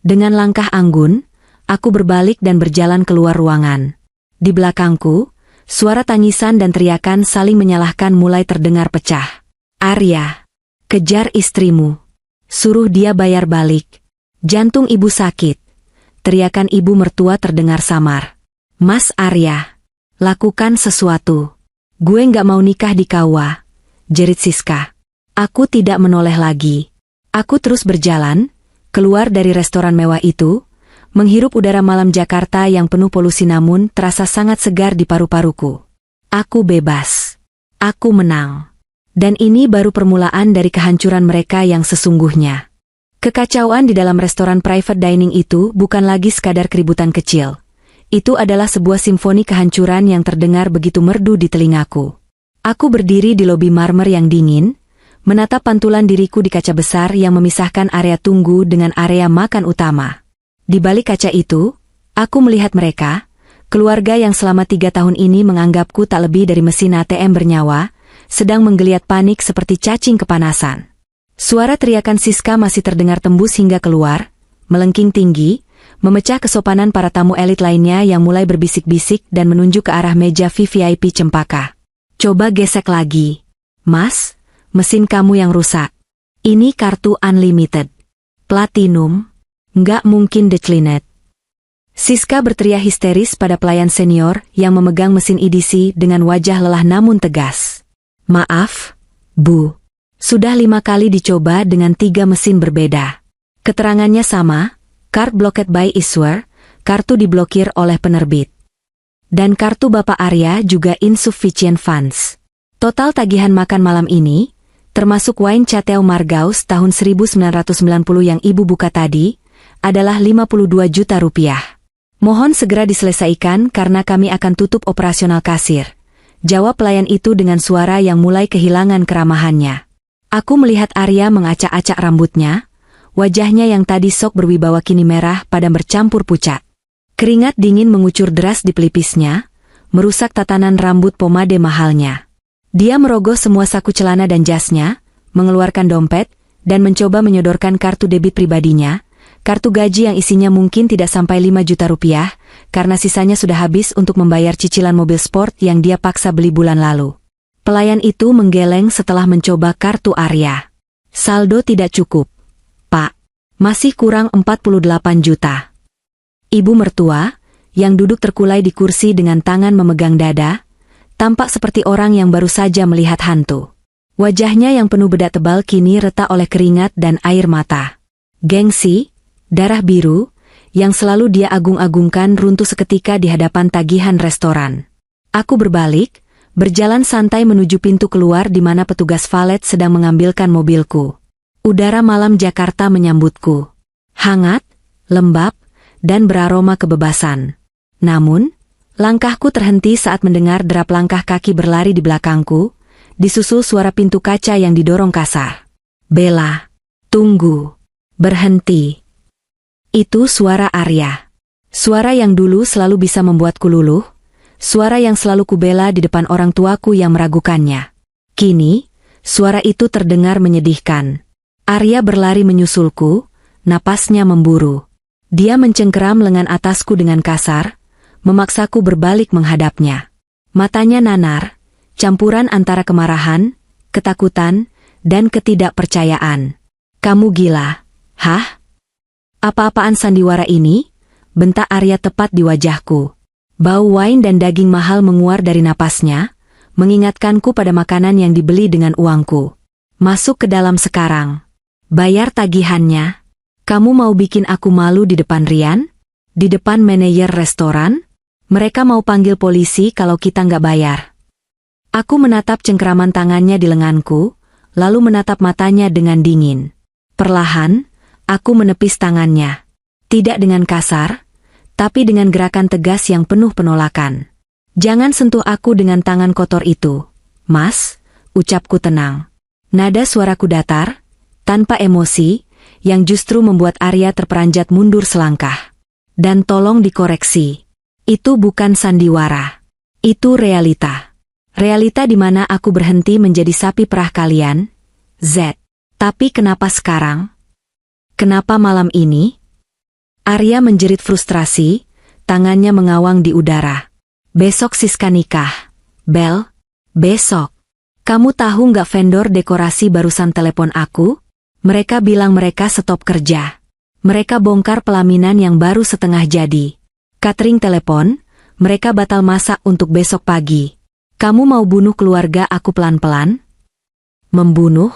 Dengan langkah anggun, aku berbalik dan berjalan keluar ruangan. Di belakangku, suara tangisan dan teriakan saling menyalahkan mulai terdengar pecah. Arya, kejar istrimu. Suruh dia bayar balik. Jantung ibu sakit. Teriakan ibu mertua terdengar samar. Mas Arya, lakukan sesuatu. Gue nggak mau nikah di KUA, jerit Siska. Aku tidak menoleh lagi. Aku terus berjalan, keluar dari restoran mewah itu, menghirup udara malam Jakarta yang penuh polusi namun terasa sangat segar di paru-paruku. Aku bebas. Aku menang. Dan ini baru permulaan dari kehancuran mereka yang sesungguhnya. Kekacauan di dalam restoran private dining itu bukan lagi sekadar keributan kecil. Itu adalah sebuah simfoni kehancuran yang terdengar begitu merdu di telingaku. Aku berdiri di lobi marmer yang dingin, menatap pantulan diriku di kaca besar yang memisahkan area tunggu dengan area makan utama. Di balik kaca itu, aku melihat mereka, keluarga yang selama 3 tahun ini menganggapku tak lebih dari mesin ATM bernyawa, sedang menggeliat panik seperti cacing kepanasan. Suara teriakan Siska masih terdengar tembus hingga keluar, melengking tinggi, memecah kesopanan para tamu elit lainnya yang mulai berbisik-bisik dan menunjuk ke arah meja VVIP Cempaka. Coba gesek lagi. Mas, mesin kamu yang rusak. Ini kartu unlimited. Platinum. Nggak mungkin declined. Siska berteriak histeris pada pelayan senior yang memegang mesin EDC dengan wajah lelah namun tegas. Maaf, Bu. Sudah 5 kali dicoba dengan 3 mesin berbeda. Keterangannya sama, card blocked by issuer, kartu diblokir oleh penerbit. Dan kartu Bapak Arya juga insufficient funds. Total tagihan makan malam ini, termasuk wine Chateau Margaux tahun 1990 yang ibu buka tadi, adalah 52 juta rupiah. Mohon segera diselesaikan karena kami akan tutup operasional kasir. Jawab pelayan itu dengan suara yang mulai kehilangan keramahannya. Aku melihat Arya mengacak-acak rambutnya, wajahnya yang tadi sok berwibawa kini merah padam bercampur pucat. Keringat dingin mengucur deras di pelipisnya, merusak tatanan rambut pomade mahalnya. Dia merogoh semua saku celana dan jasnya, mengeluarkan dompet, dan mencoba menyodorkan kartu debit pribadinya, kartu gaji yang isinya mungkin tidak sampai 5 juta rupiah, karena sisanya sudah habis untuk membayar cicilan mobil sport yang dia paksa beli bulan lalu. Pelayan itu menggeleng setelah mencoba kartu Arya. Saldo tidak cukup, Pak. Masih kurang 48 juta. Ibu mertua, yang duduk terkulai di kursi dengan tangan memegang dada, tampak seperti orang yang baru saja melihat hantu. Wajahnya yang penuh bedak tebal kini retak oleh keringat dan air mata. Gengsi, darah biru, yang selalu dia agung-agungkan runtuh seketika di hadapan tagihan restoran. Aku berbalik, berjalan santai menuju pintu keluar di mana petugas valet sedang mengambilkan mobilku. Udara malam Jakarta menyambutku. Hangat, lembab, dan beraroma kebebasan. Namun, langkahku terhenti saat mendengar derap langkah kaki berlari di belakangku, disusul suara pintu kaca yang didorong kasar. Bella, tunggu, berhenti. Itu suara Arya. Suara yang dulu selalu bisa membuatku luluh, suara yang selalu kubela di depan orang tuaku yang meragukannya. Kini, Suara itu terdengar menyedihkan. Arya berlari menyusulku, napasnya memburu. Dia mencengkeram lengan atasku dengan kasar, memaksaku berbalik menghadapnya. Matanya nanar, campuran antara kemarahan, ketakutan, dan ketidakpercayaan. Kamu gila, hah? Apa-apaan sandiwara ini? Bentak Arya tepat di wajahku. Bau wine dan daging mahal menguar dari napasnya, mengingatkanku pada makanan yang dibeli dengan uangku. Masuk ke dalam sekarang. Bayar tagihannya. Kamu mau bikin aku malu di depan Rian? Di depan manajer restoran? Mereka mau panggil polisi kalau kita nggak bayar. Aku menatap cengkeraman tangannya di lenganku, lalu menatap matanya dengan dingin. Perlahan, aku menepis tangannya. Tidak dengan kasar, tapi dengan gerakan tegas yang penuh penolakan. Jangan sentuh aku dengan tangan kotor itu, Mas, ucapku tenang. Nada suaraku datar, tanpa emosi, yang justru membuat Arya terperanjat mundur selangkah. Dan tolong dikoreksi. Itu bukan sandiwara. Itu realita. Realita di mana aku berhenti menjadi sapi perah kalian, Z. Tapi kenapa sekarang? Kenapa malam ini? Arya menjerit frustrasi, tangannya mengawang di udara. Besok Siska nikah. Bel, besok. Kamu tahu nggak vendor dekorasi barusan telepon aku? Mereka bilang mereka stop kerja. Mereka bongkar pelaminan yang baru setengah jadi. Catering telepon, mereka batal masak untuk besok pagi. Kamu mau bunuh keluarga aku pelan-pelan? Membunuh?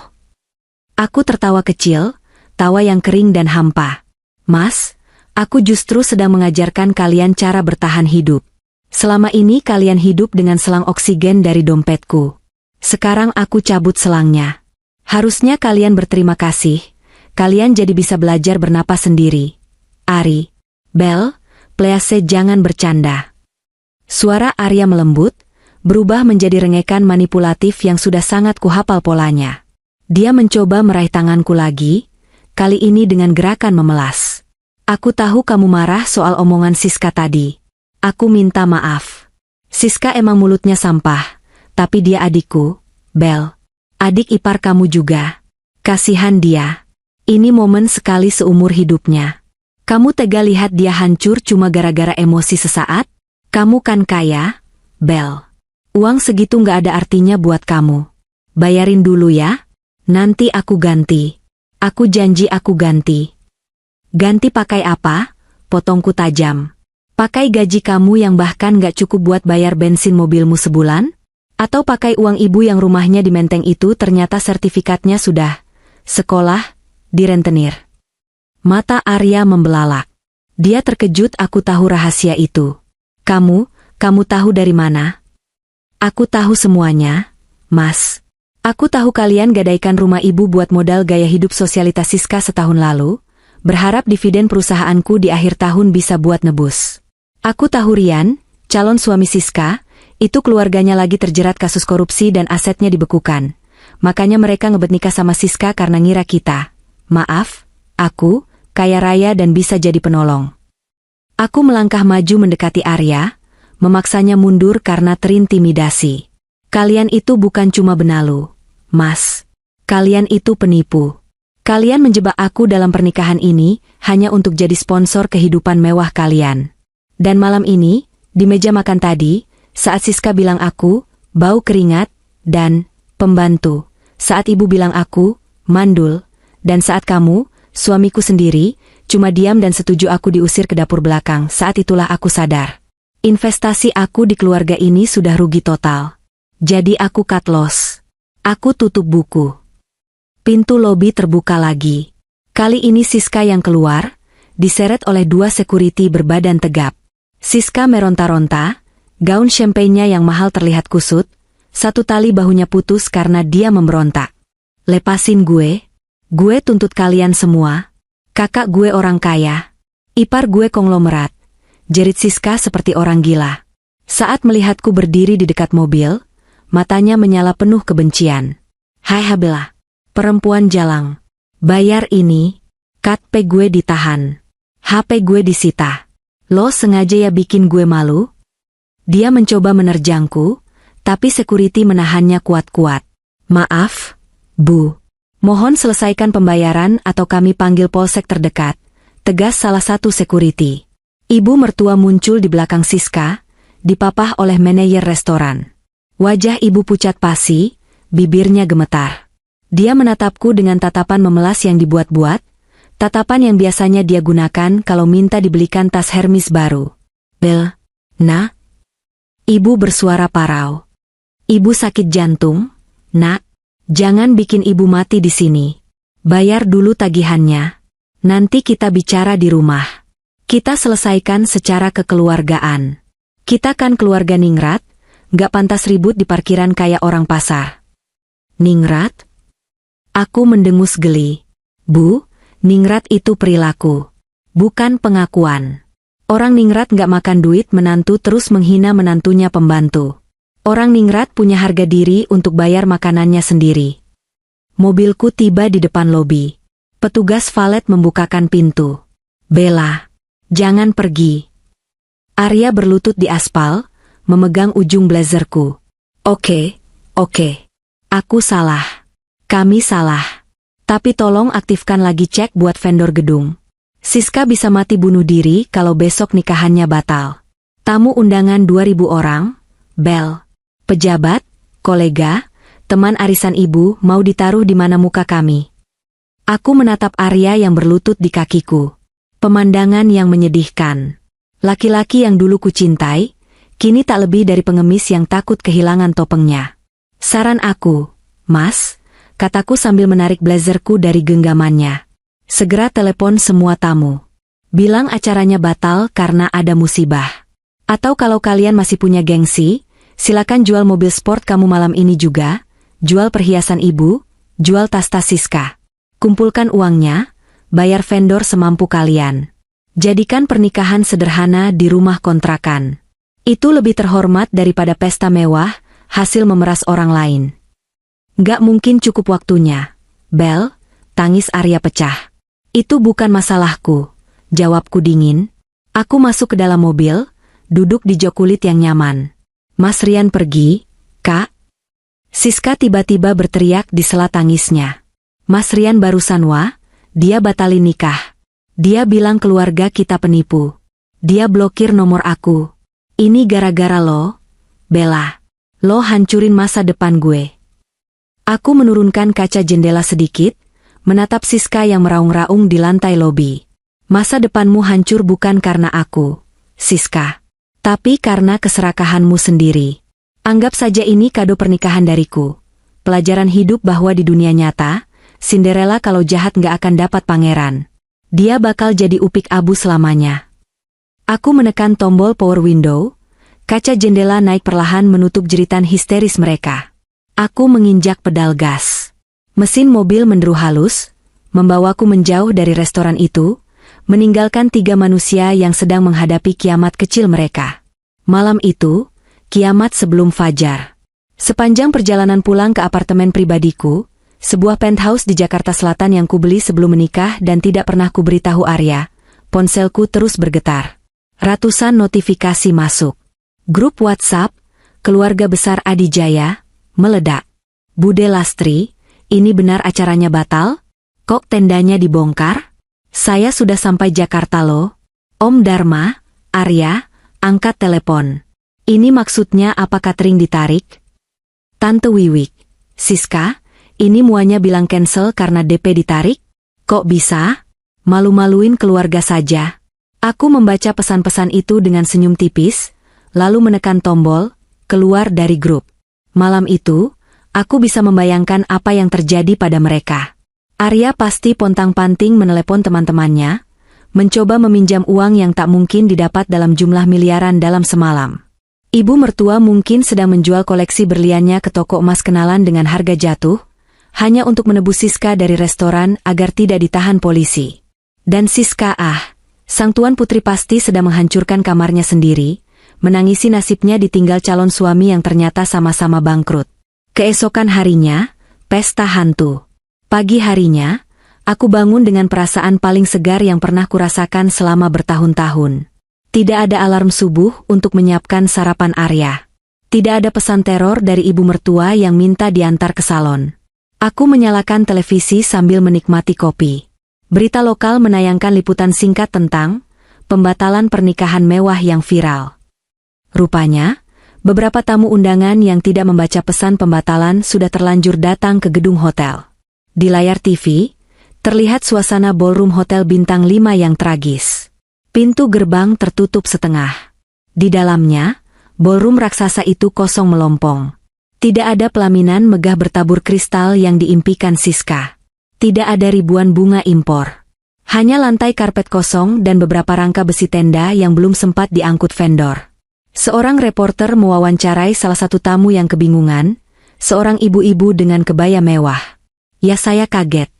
Aku tertawa kecil, tawa yang kering dan hampa. Mas, aku justru sedang mengajarkan kalian cara bertahan hidup. Selama ini kalian hidup dengan selang oksigen dari dompetku. Sekarang aku cabut selangnya. Harusnya kalian berterima kasih. Kalian jadi bisa belajar bernapas sendiri. Ari, Bel, please jangan bercanda. Suara Arya melembut, berubah menjadi rengekan manipulatif yang sudah sangat kuhafal polanya. Dia mencoba meraih tanganku lagi, kali ini dengan gerakan memelas. Aku tahu kamu marah soal omongan Siska tadi. Aku minta maaf. Siska emang mulutnya sampah, tapi dia adikku, Bel. Adik ipar kamu juga. Kasihan dia. Ini momen sekali seumur hidupnya. Kamu tega lihat dia hancur cuma gara-gara emosi sesaat? Kamu kan kaya, Bel. Uang segitu nggak ada artinya buat kamu. Bayarin dulu ya. Nanti aku ganti. Aku janji aku ganti. Ganti pakai apa? Potongku tajam. Pakai gaji kamu yang bahkan nggak cukup buat bayar bensin mobilmu sebulan? Atau pakai uang ibu yang rumahnya di Menteng itu ternyata sertifikatnya sudah sekolah di rentenir. Mata Arya membelalak. Dia terkejut aku tahu rahasia itu. Kamu tahu dari mana? Aku tahu semuanya, Mas. Aku tahu kalian gadaikan rumah ibu buat modal gaya hidup sosialitas Siska setahun lalu, berharap dividen perusahaanku di akhir tahun bisa buat nebus. Aku tahu Rian, calon suami Siska, itu keluarganya lagi terjerat kasus korupsi dan asetnya dibekukan. Makanya mereka ngebet nikah sama Siska karena ngira kita. Maaf, aku, kaya raya dan bisa jadi penolong. Aku melangkah maju mendekati Arya, memaksanya mundur karena terintimidasi. Kalian itu bukan cuma benalu, Mas. Kalian itu penipu. Kalian menjebak aku dalam pernikahan ini, hanya untuk jadi sponsor kehidupan mewah kalian. Dan malam ini, di meja makan tadi, saat Siska bilang aku, bau keringat, dan pembantu. Saat ibu bilang aku, mandul. Dan saat kamu, suamiku sendiri, cuma diam dan setuju aku diusir ke dapur belakang, saat itulah aku sadar. Investasi aku di keluarga ini sudah rugi total. Jadi aku cut loss. Aku tutup buku. Pintu lobi terbuka lagi. Kali ini Siska yang keluar, diseret oleh dua security berbadan tegap. Siska meronta-ronta, gaun champagne-nya yang mahal terlihat kusut, satu tali bahunya putus karena dia memberontak. Lepasin gue. Gue tuntut kalian semua. Kakak gue orang kaya. Ipar gue konglomerat. Jerit Siska seperti orang gila. Saat melihatku berdiri di dekat mobil, matanya menyala penuh kebencian. Hai Habela. Perempuan jalang. Bayar ini. KTP gue ditahan. HP gue disita. Lo sengaja ya bikin gue malu? Dia mencoba menerjangku, tapi security menahannya kuat-kuat. Maaf, Bu. Mohon selesaikan pembayaran atau kami panggil polsek terdekat, tegas salah satu security. Ibu mertua muncul di belakang Siska, dipapah oleh manajer restoran. Wajah ibu pucat pasi, bibirnya gemetar. Dia menatapku dengan tatapan memelas yang dibuat-buat, tatapan yang biasanya dia gunakan kalau minta dibelikan tas Hermes baru. Bel, Nak? Ibu bersuara parau. Ibu sakit jantung, Nak? Jangan bikin ibu mati di sini. Bayar dulu tagihannya. Nanti kita bicara di rumah. Kita selesaikan secara kekeluargaan. Kita kan keluarga Ningrat, gak pantas ribut di parkiran kayak orang pasar. Ningrat? Aku mendengus geli. Bu, Ningrat itu perilaku. Bukan pengakuan. Orang Ningrat gak makan duit menantu terus menghina menantunya pembantu. Orang Ningrat punya harga diri untuk bayar makanannya sendiri. Mobilku tiba di depan lobi. Petugas valet membukakan pintu. Bella, jangan pergi. Arya berlutut di aspal, memegang ujung blazerku. Oke. Aku salah. Kami salah. Tapi tolong aktifkan lagi cek buat vendor gedung. Siska bisa mati bunuh diri kalau besok nikahannya batal. Tamu undangan 2.000 orang, Bel. Pejabat, kolega, teman arisan ibu mau ditaruh di mana muka kami. Aku menatap Arya yang berlutut di kakiku. Pemandangan yang menyedihkan. Laki-laki yang dulu kucintai, kini tak lebih dari pengemis yang takut kehilangan topengnya. Saran aku, Mas, kataku sambil menarik blazerku dari genggamannya. Segera telepon semua tamu. Bilang acaranya batal karena ada musibah. Atau kalau kalian masih punya gengsi, silakan jual mobil sport kamu malam ini juga, jual perhiasan ibu, jual tas-tas Siska. Kumpulkan uangnya, bayar vendor semampu kalian. Jadikan pernikahan sederhana di rumah kontrakan. Itu lebih terhormat daripada pesta mewah, hasil memeras orang lain. Gak mungkin cukup waktunya. Bel, tangis Arya pecah. Itu bukan masalahku, jawabku dingin. Aku masuk ke dalam mobil, duduk di jok kulit yang nyaman. Mas Rian pergi, Kak. Siska tiba-tiba berteriak di sela tangisnya. Mas Rian barusan dia batalin nikah. Dia bilang keluarga kita penipu. Dia blokir nomor aku. Ini gara-gara lo, Bella. Lo hancurin masa depan gue. Aku menurunkan kaca jendela sedikit, menatap Siska yang meraung-raung di lantai lobi. Masa depanmu hancur bukan karena aku, Siska. Tapi karena keserakahanmu sendiri. Anggap saja ini kado pernikahan dariku. Pelajaran hidup bahwa di dunia nyata, Cinderella kalau jahat gak akan dapat pangeran. Dia bakal jadi upik abu selamanya. Aku menekan tombol power window, kaca jendela naik perlahan menutup jeritan histeris mereka. Aku menginjak pedal gas. Mesin mobil menderu halus, membawaku menjauh dari restoran itu, meninggalkan 3 manusia yang sedang menghadapi kiamat kecil mereka. Malam itu, kiamat sebelum fajar. Sepanjang perjalanan pulang ke apartemen pribadiku, sebuah penthouse di Jakarta Selatan yang kubeli sebelum menikah dan tidak pernah kuberitahu Arya, ponselku terus bergetar. Ratusan notifikasi masuk. Grup WhatsApp, keluarga besar Adijaya, meledak. Bude Lastri, ini benar acaranya batal? Kok tendanya dibongkar? Saya sudah sampai Jakarta loh. Om Dharma, Arya, angkat telepon. Ini maksudnya apa catering ditarik? Tante Wiwik, Siska, ini muanya bilang cancel karena DP ditarik? Kok bisa? Malu-maluin keluarga saja. Aku membaca pesan-pesan itu dengan senyum tipis, lalu menekan tombol, keluar dari grup. Malam itu, aku bisa membayangkan apa yang terjadi pada mereka. Arya pasti pontang-panting menelepon teman-temannya, mencoba meminjam uang yang tak mungkin didapat dalam jumlah miliaran dalam semalam. Ibu mertua mungkin sedang menjual koleksi berliannya ke toko emas kenalan dengan harga jatuh, hanya untuk menebus Siska dari restoran agar tidak ditahan polisi. Dan Siska sang tuan putri pasti sedang menghancurkan kamarnya sendiri, menangisi nasibnya ditinggal calon suami yang ternyata sama-sama bangkrut. Keesokan harinya, pesta hantu. Pagi harinya, aku bangun dengan perasaan paling segar yang pernah kurasakan selama bertahun-tahun. Tidak ada alarm subuh untuk menyiapkan sarapan Arya. Tidak ada pesan teror dari ibu mertua yang minta diantar ke salon. Aku menyalakan televisi sambil menikmati kopi. Berita lokal menayangkan liputan singkat tentang pembatalan pernikahan mewah yang viral. Rupanya, beberapa tamu undangan yang tidak membaca pesan pembatalan sudah terlanjur datang ke gedung hotel. Di layar TV, terlihat suasana ballroom hotel bintang 5 yang tragis. Pintu gerbang tertutup setengah. Di dalamnya, ballroom raksasa itu kosong melompong. Tidak ada pelaminan megah bertabur kristal yang diimpikan Siska. Tidak ada ribuan bunga impor. Hanya lantai karpet kosong dan beberapa rangka besi tenda yang belum sempat diangkut vendor. Seorang reporter mewawancarai salah satu tamu yang kebingungan, seorang ibu-ibu dengan kebaya mewah. Ya saya kaget.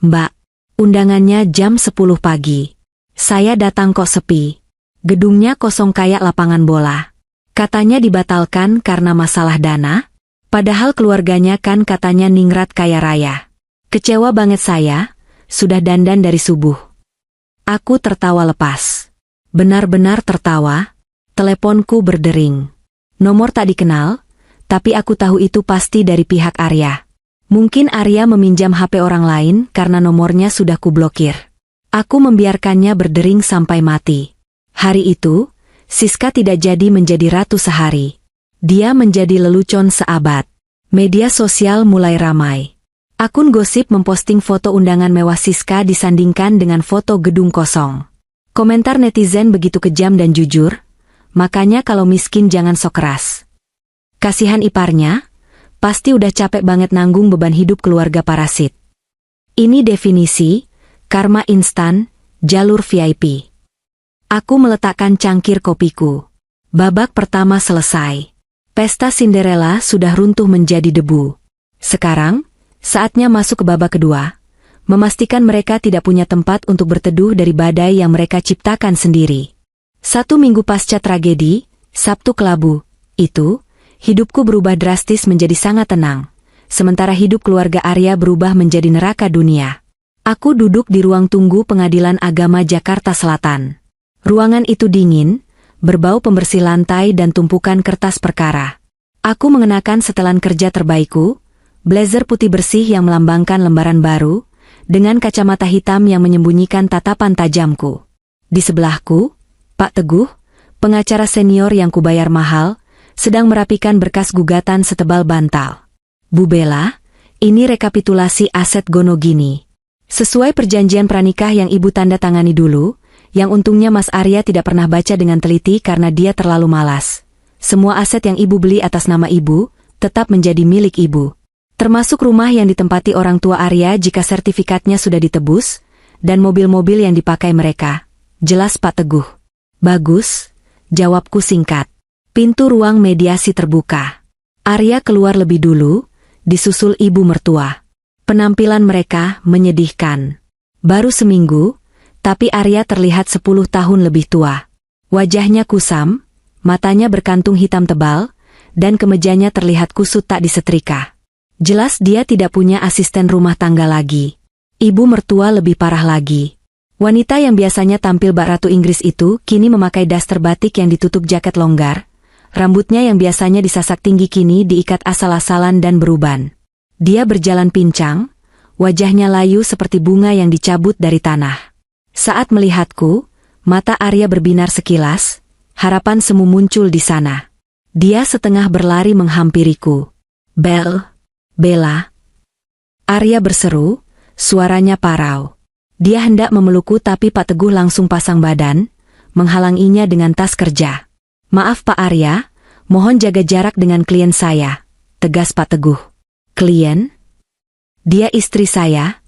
Mbak, undangannya jam 10 pagi. Saya datang kok sepi. Gedungnya kosong kayak lapangan bola. Katanya dibatalkan karena masalah dana, padahal keluarganya kan katanya ningrat kaya raya. Kecewa banget saya, sudah dandan dari subuh. Aku tertawa lepas. Benar-benar tertawa, teleponku berdering. Nomor tak dikenal, tapi aku tahu itu pasti dari pihak Arya. Mungkin Arya meminjam HP orang lain karena nomornya sudah kublokir. Aku membiarkannya berdering sampai mati. Hari itu, Siska tidak jadi menjadi ratu sehari. Dia menjadi lelucon seabad. Media sosial mulai ramai. Akun gosip memposting foto undangan mewah Siska disandingkan dengan foto gedung kosong. Komentar netizen begitu kejam dan jujur, makanya kalau miskin jangan sok keras. Kasihan iparnya, pasti udah capek banget nanggung beban hidup keluarga parasit. Ini definisi, karma instan, jalur VIP. Aku meletakkan cangkir kopiku. Babak pertama selesai. Pesta Cinderella sudah runtuh menjadi debu. Sekarang, saatnya masuk ke babak kedua, memastikan mereka tidak punya tempat untuk berteduh dari badai yang mereka ciptakan sendiri. 1 minggu pasca tragedi, Sabtu Kelabu, itu, hidupku berubah drastis menjadi sangat tenang, sementara hidup keluarga Arya berubah menjadi neraka dunia. Aku duduk di ruang tunggu Pengadilan Agama Jakarta Selatan. Ruangan itu dingin, berbau pembersih lantai dan tumpukan kertas perkara. Aku mengenakan setelan kerja terbaikku, blazer putih bersih yang melambangkan lembaran baru, dengan kacamata hitam yang menyembunyikan tatapan tajamku. Di sebelahku, Pak Teguh, pengacara senior yang kubayar mahal, sedang merapikan berkas gugatan setebal bantal. Bu Bella, ini rekapitulasi aset Gonogini. Sesuai perjanjian pranikah yang ibu tanda tangani dulu, yang untungnya Mas Arya tidak pernah baca dengan teliti karena dia terlalu malas. Semua aset yang ibu beli atas nama ibu, tetap menjadi milik ibu. Termasuk rumah yang ditempati orang tua Arya jika sertifikatnya sudah ditebus, dan mobil-mobil yang dipakai mereka. Jelas Pak Teguh. Bagus, jawabku singkat. Pintu ruang mediasi terbuka. Arya keluar lebih dulu, disusul ibu mertua. Penampilan mereka menyedihkan. Baru seminggu, tapi Arya terlihat 10 tahun lebih tua. Wajahnya kusam, matanya berkantung hitam tebal, dan kemejanya terlihat kusut tak disetrika. Jelas dia tidak punya asisten rumah tangga lagi. Ibu mertua lebih parah lagi. Wanita yang biasanya tampil bak ratu Inggris itu kini memakai daster batik yang ditutup jaket longgar. Rambutnya yang biasanya disasak tinggi kini diikat asal-asalan dan beruban. Dia berjalan pincang, wajahnya layu seperti bunga yang dicabut dari tanah. Saat melihatku, mata Arya berbinar sekilas, harapan semu muncul di sana. Dia setengah berlari menghampiriku. Bella. Arya berseru, suaranya parau. Dia hendak memelukku tapi Pak Teguh langsung pasang badan, menghalanginya dengan tas kerja. Maaf Pak Arya, mohon jaga jarak dengan klien saya, tegas Pak Teguh. Klien? Dia istri saya,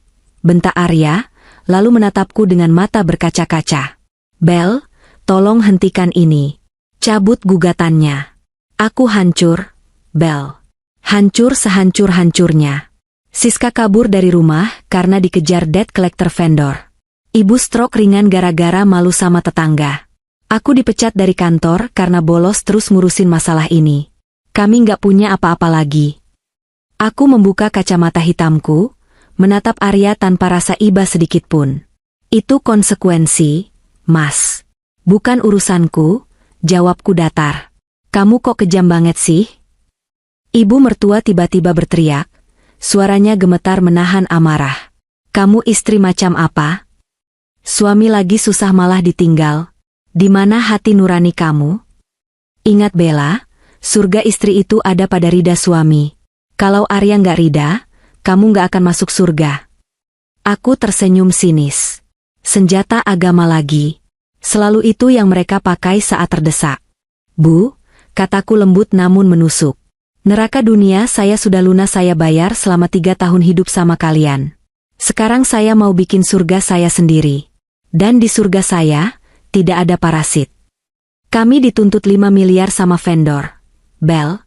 bentak Arya, lalu menatapku dengan mata berkaca-kaca. Bel, tolong hentikan ini. Cabut gugatannya. Aku hancur, Bel. Hancur sehancur-hancurnya. Siska kabur dari rumah karena dikejar debt collector vendor. Ibu stroke ringan gara-gara malu sama tetangga. Aku dipecat dari kantor karena bolos terus ngurusin masalah ini. Kami nggak punya apa-apa lagi. Aku membuka kacamata hitamku, menatap Arya tanpa rasa iba sedikit pun. Itu konsekuensi, Mas. Bukan urusanku, jawabku datar. Kamu kok kejam banget sih? Ibu mertua tiba-tiba berteriak, suaranya gemetar menahan amarah. Kamu istri macam apa? Suami lagi susah malah ditinggal. Di mana hati nurani kamu? Ingat Bella, surga istri itu ada pada rida suami. Kalau Arya nggak rida, kamu nggak akan masuk surga. Aku tersenyum sinis. Senjata agama lagi. Selalu itu yang mereka pakai saat terdesak. Bu, kataku lembut namun menusuk. Neraka dunia saya sudah lunas saya bayar selama 3 tahun hidup sama kalian. Sekarang saya mau bikin surga saya sendiri. Dan di surga saya, tidak ada parasit. Kami dituntut 5 miliar sama vendor. Bel.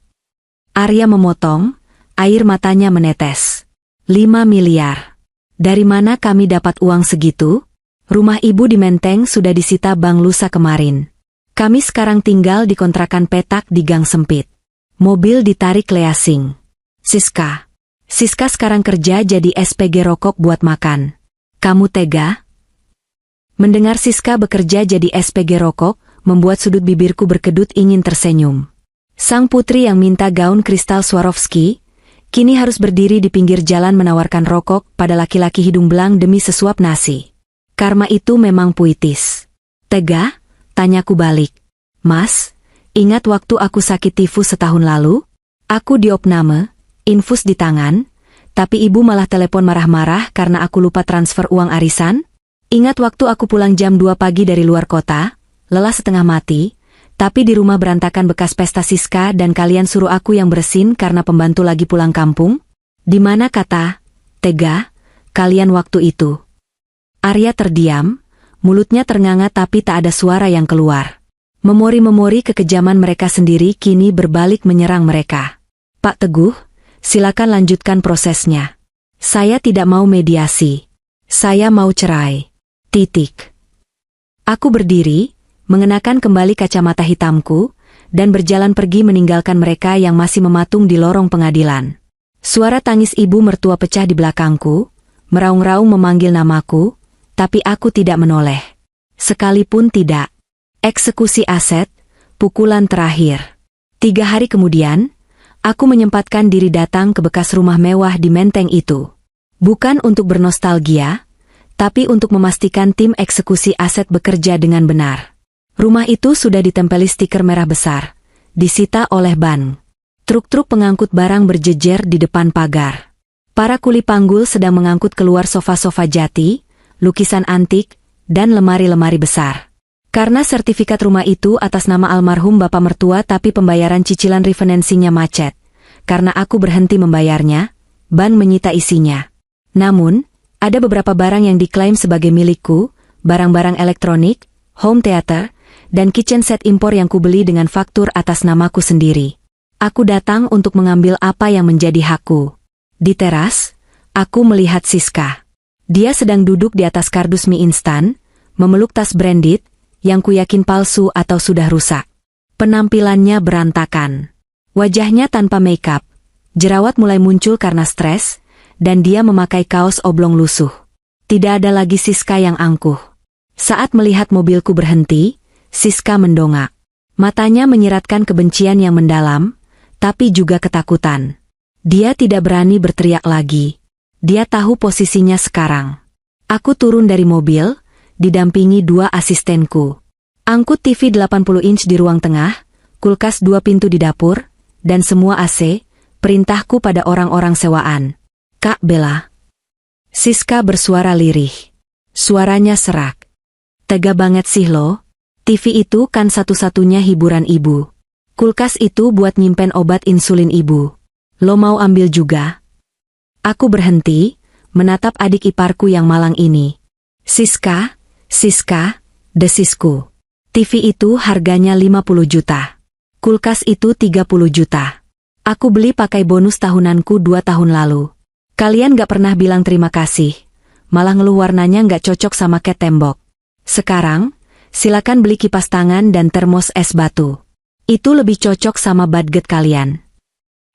Arya memotong, air matanya menetes. 5 miliar. Dari mana kami dapat uang segitu? Rumah ibu di Menteng sudah disita Bank Lusa kemarin. Kami sekarang tinggal di kontrakan petak di gang sempit. Mobil ditarik Leasing. Siska sekarang kerja jadi SPG rokok buat makan. Kamu tega? Mendengar Siska bekerja jadi SPG rokok, membuat sudut bibirku berkedut ingin tersenyum. Sang putri yang minta gaun kristal Swarovski, kini harus berdiri di pinggir jalan menawarkan rokok pada laki-laki hidung belang demi sesuap nasi. Karma itu memang puitis. Tega? Tanyaku balik. Mas, ingat waktu aku sakit tifus setahun lalu? Aku diopname, infus di tangan, tapi ibu malah telepon marah-marah karena aku lupa transfer uang arisan? Ingat waktu aku pulang jam 2 pagi dari luar kota, lelah setengah mati, tapi di rumah berantakan bekas pesta Siska dan kalian suruh aku yang bersin karena pembantu lagi pulang kampung? Di mana kata, tega, kalian waktu itu? Arya terdiam, mulutnya ternganga tapi tak ada suara yang keluar. Memori-memori kekejaman mereka sendiri kini berbalik menyerang mereka. Pak Teguh, silakan lanjutkan prosesnya. Saya tidak mau mediasi. Saya mau cerai. Titik. Aku berdiri, mengenakan kembali kacamata hitamku, dan berjalan pergi meninggalkan mereka yang masih mematung di lorong pengadilan. Suara tangis ibu mertua pecah di belakangku, meraung-raung memanggil namaku, tapi aku tidak menoleh. Sekalipun tidak. Eksekusi aset, pukulan terakhir. 3 hari kemudian, aku menyempatkan diri datang ke bekas rumah mewah di Menteng itu. Bukan untuk bernostalgia, tapi untuk memastikan tim eksekusi aset bekerja dengan benar. Rumah itu sudah ditempeli stiker merah besar, disita oleh ban. Truk-truk pengangkut barang berjejer di depan pagar. Para kuli panggul sedang mengangkut keluar sofa-sofa jati, lukisan antik, dan lemari-lemari besar. Karena sertifikat rumah itu atas nama almarhum bapak mertua tapi pembayaran cicilan refinansinya macet. Karena aku berhenti membayarnya, ban menyita isinya. Namun, ada beberapa barang yang diklaim sebagai milikku, barang-barang elektronik, home theater, dan kitchen set impor yang kubeli dengan faktur atas namaku sendiri. Aku datang untuk mengambil apa yang menjadi hakku. Di teras, aku melihat Siska. Dia sedang duduk di atas kardus mie instan, memeluk tas branded, yang kuyakin palsu atau sudah rusak. Penampilannya berantakan. Wajahnya tanpa makeup, jerawat mulai muncul karena stres, dan dia memakai kaos oblong lusuh. Tidak ada lagi Siska yang angkuh. Saat melihat mobilku berhenti, Siska mendongak. Matanya menyiratkan kebencian yang mendalam, tapi juga ketakutan. Dia tidak berani berteriak lagi. Dia tahu posisinya sekarang. Aku turun dari mobil, didampingi 2 asistenku. Angkut TV 80 inch di ruang tengah, kulkas 2 pintu di dapur, dan semua AC, perintahku pada orang-orang sewaan. Kak Bella. Siska bersuara lirih. Suaranya serak. Tega banget sih lo. TV itu kan satu-satunya hiburan ibu. Kulkas itu buat nyimpen obat insulin ibu. Lo mau ambil juga? Aku berhenti, menatap adik iparku yang malang ini. Siska, desisku. TV itu harganya 50 juta. Kulkas itu 30 juta. Aku beli pakai bonus tahunanku 2 tahun lalu. Kalian gak pernah bilang terima kasih, malah ngeluh warnanya gak cocok sama cat tembok. Sekarang, silakan beli kipas tangan dan termos es batu. Itu lebih cocok sama budget kalian.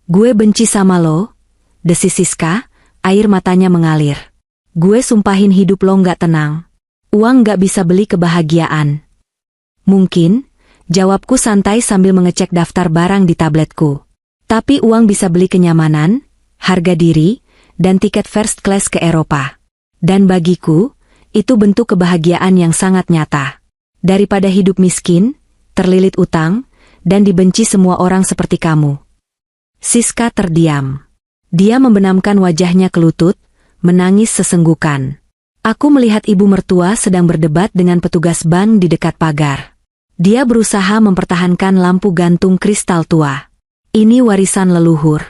Gue benci sama lo, desis Siska, air matanya mengalir. Gue sumpahin hidup lo gak tenang. Uang gak bisa beli kebahagiaan. Mungkin, Jawabku santai sambil mengecek daftar barang di tabletku. Tapi uang bisa beli kenyamanan, harga diri, dan tiket first class ke Eropa. Dan bagiku, itu bentuk kebahagiaan yang sangat nyata. Daripada hidup miskin, terlilit utang, dan dibenci semua orang seperti kamu. Siska terdiam. Dia membenamkan wajahnya ke lutut, menangis sesenggukan. Aku melihat ibu mertua sedang berdebat dengan petugas bank di dekat pagar. Dia berusaha mempertahankan lampu gantung kristal tua. Ini warisan leluhur.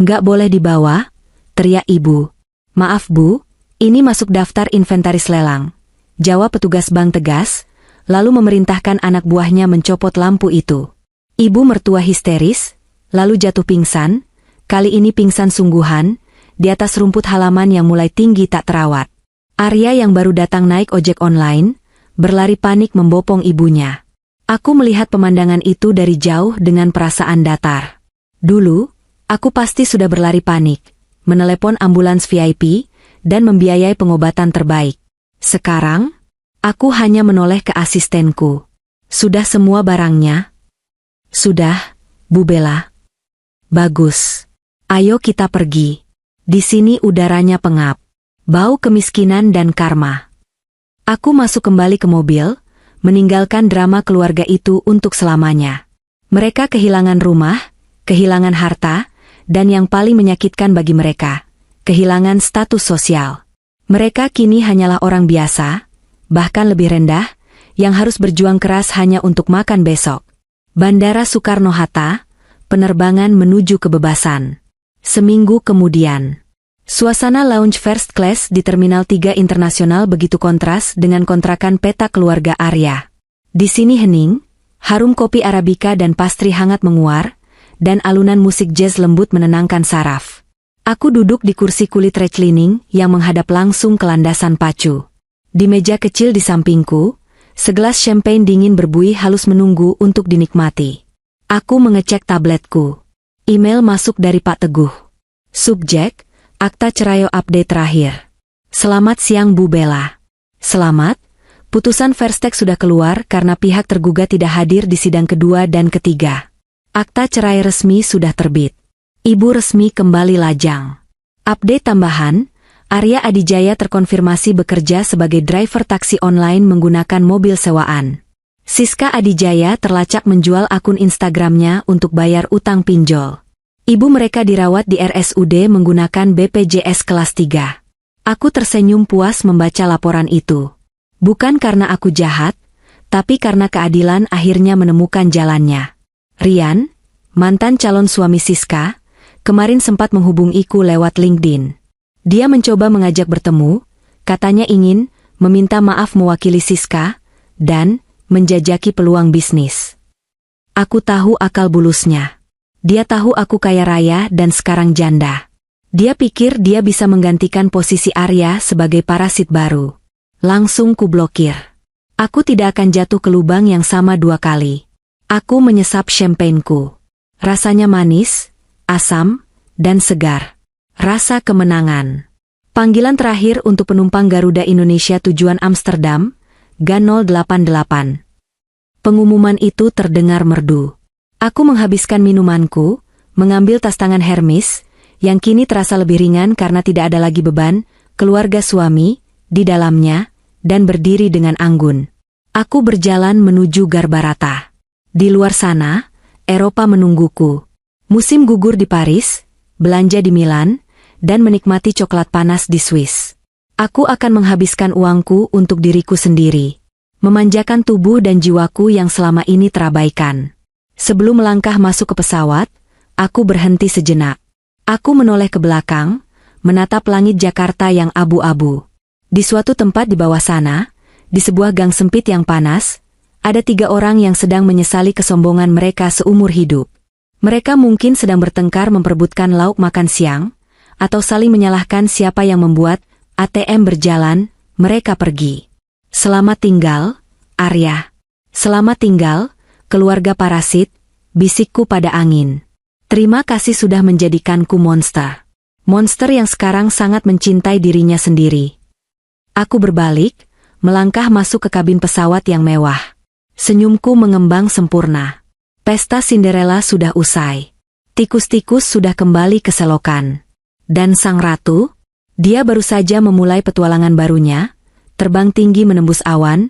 Nggak boleh dibawa, teriak ibu. Maaf bu, ini masuk daftar inventaris lelang, jawab petugas bank tegas, lalu memerintahkan anak buahnya mencopot lampu itu. Ibu mertua histeris, lalu jatuh pingsan, kali ini pingsan sungguhan, di atas rumput halaman yang mulai tinggi tak terawat. Arya yang baru datang naik ojek online, berlari panik membopong ibunya. Aku melihat pemandangan itu dari jauh dengan perasaan datar. Dulu, aku pasti sudah berlari panik, menelepon ambulans VIP, dan membiayai pengobatan terbaik. Sekarang, aku hanya menoleh ke asistenku. Sudah semua barangnya? Sudah, Bu Bella. Bagus. Ayo kita pergi. Di sini udaranya pengap. Bau kemiskinan dan karma. Aku masuk kembali ke mobil, meninggalkan drama keluarga itu untuk selamanya. Mereka kehilangan rumah, kehilangan harta, dan yang paling menyakitkan bagi mereka, kehilangan status sosial. Mereka kini hanyalah orang biasa, bahkan lebih rendah, yang harus berjuang keras hanya untuk makan besok. Bandara Soekarno-Hatta, penerbangan menuju kebebasan. Seminggu kemudian, suasana lounge first class di Terminal 3 Internasional begitu kontras dengan kontrakan peta keluarga Arya. Di sini hening, harum kopi Arabica dan pastry hangat menguar, dan alunan musik jazz lembut menenangkan saraf. Aku duduk di kursi kulit reclining yang menghadap langsung ke landasan pacu. Di meja kecil di sampingku, segelas champagne dingin berbuih halus menunggu untuk dinikmati. Aku mengecek tabletku. Email masuk dari Pak Teguh. Subjek, akta cerai update terakhir. Selamat siang Bu Bella. Selamat, putusan Verstek sudah keluar karena pihak tergugat tidak hadir di sidang kedua dan ketiga. Akta cerai resmi sudah terbit. Ibu resmi kembali lajang. Update tambahan, Arya Adijaya terkonfirmasi bekerja sebagai driver taksi online menggunakan mobil sewaan. Siska Adijaya terlacak menjual akun Instagramnya untuk bayar utang pinjol. Ibu mereka dirawat di RSUD menggunakan BPJS kelas 3. Aku tersenyum puas membaca laporan itu. Bukan karena aku jahat, tapi karena keadilan akhirnya menemukan jalannya. Rian, mantan calon suami Siska, kemarin sempat menghubungiku lewat LinkedIn. Dia mencoba mengajak bertemu, katanya ingin meminta maaf mewakili Siska, dan menjajaki peluang bisnis. Aku tahu akal bulusnya. Dia tahu aku kaya raya dan sekarang janda. Dia pikir dia bisa menggantikan posisi Arya sebagai parasit baru. Langsung kublokir. Aku tidak akan jatuh ke lubang yang sama 2 kali. Aku menyesap champagneku. Rasanya manis, asam, dan segar. Rasa kemenangan. Panggilan terakhir untuk penumpang Garuda Indonesia tujuan Amsterdam, GAN 088. Pengumuman itu terdengar merdu. Aku menghabiskan minumanku, mengambil tas tangan Hermes, yang kini terasa lebih ringan karena tidak ada lagi beban, keluarga suami, di dalamnya, dan berdiri dengan anggun. Aku berjalan menuju Garbarata. Di luar sana, Eropa menungguku. Musim gugur di Paris, belanja di Milan, dan menikmati coklat panas di Swiss. Aku akan menghabiskan uangku untuk diriku sendiri. Memanjakan tubuh dan jiwaku yang selama ini terabaikan. Sebelum melangkah masuk ke pesawat, aku berhenti sejenak. Aku menoleh ke belakang, menatap langit Jakarta yang abu-abu. Di suatu tempat di bawah sana, di sebuah gang sempit yang panas, ada 3 orang yang sedang menyesali kesombongan mereka seumur hidup. Mereka mungkin sedang bertengkar memperebutkan lauk makan siang, atau saling menyalahkan siapa yang membuat ATM berjalan, mereka pergi. Selamat tinggal, Arya. Selamat tinggal, keluarga parasit, bisikku pada angin. Terima kasih sudah menjadikanku monster. Monster yang sekarang sangat mencintai dirinya sendiri. Aku berbalik, melangkah masuk ke kabin pesawat yang mewah. Senyumku mengembang sempurna. Pesta Cinderella sudah usai. Tikus-tikus sudah kembali ke selokan. Dan sang ratu? Dia baru saja memulai petualangan barunya, terbang tinggi menembus awan,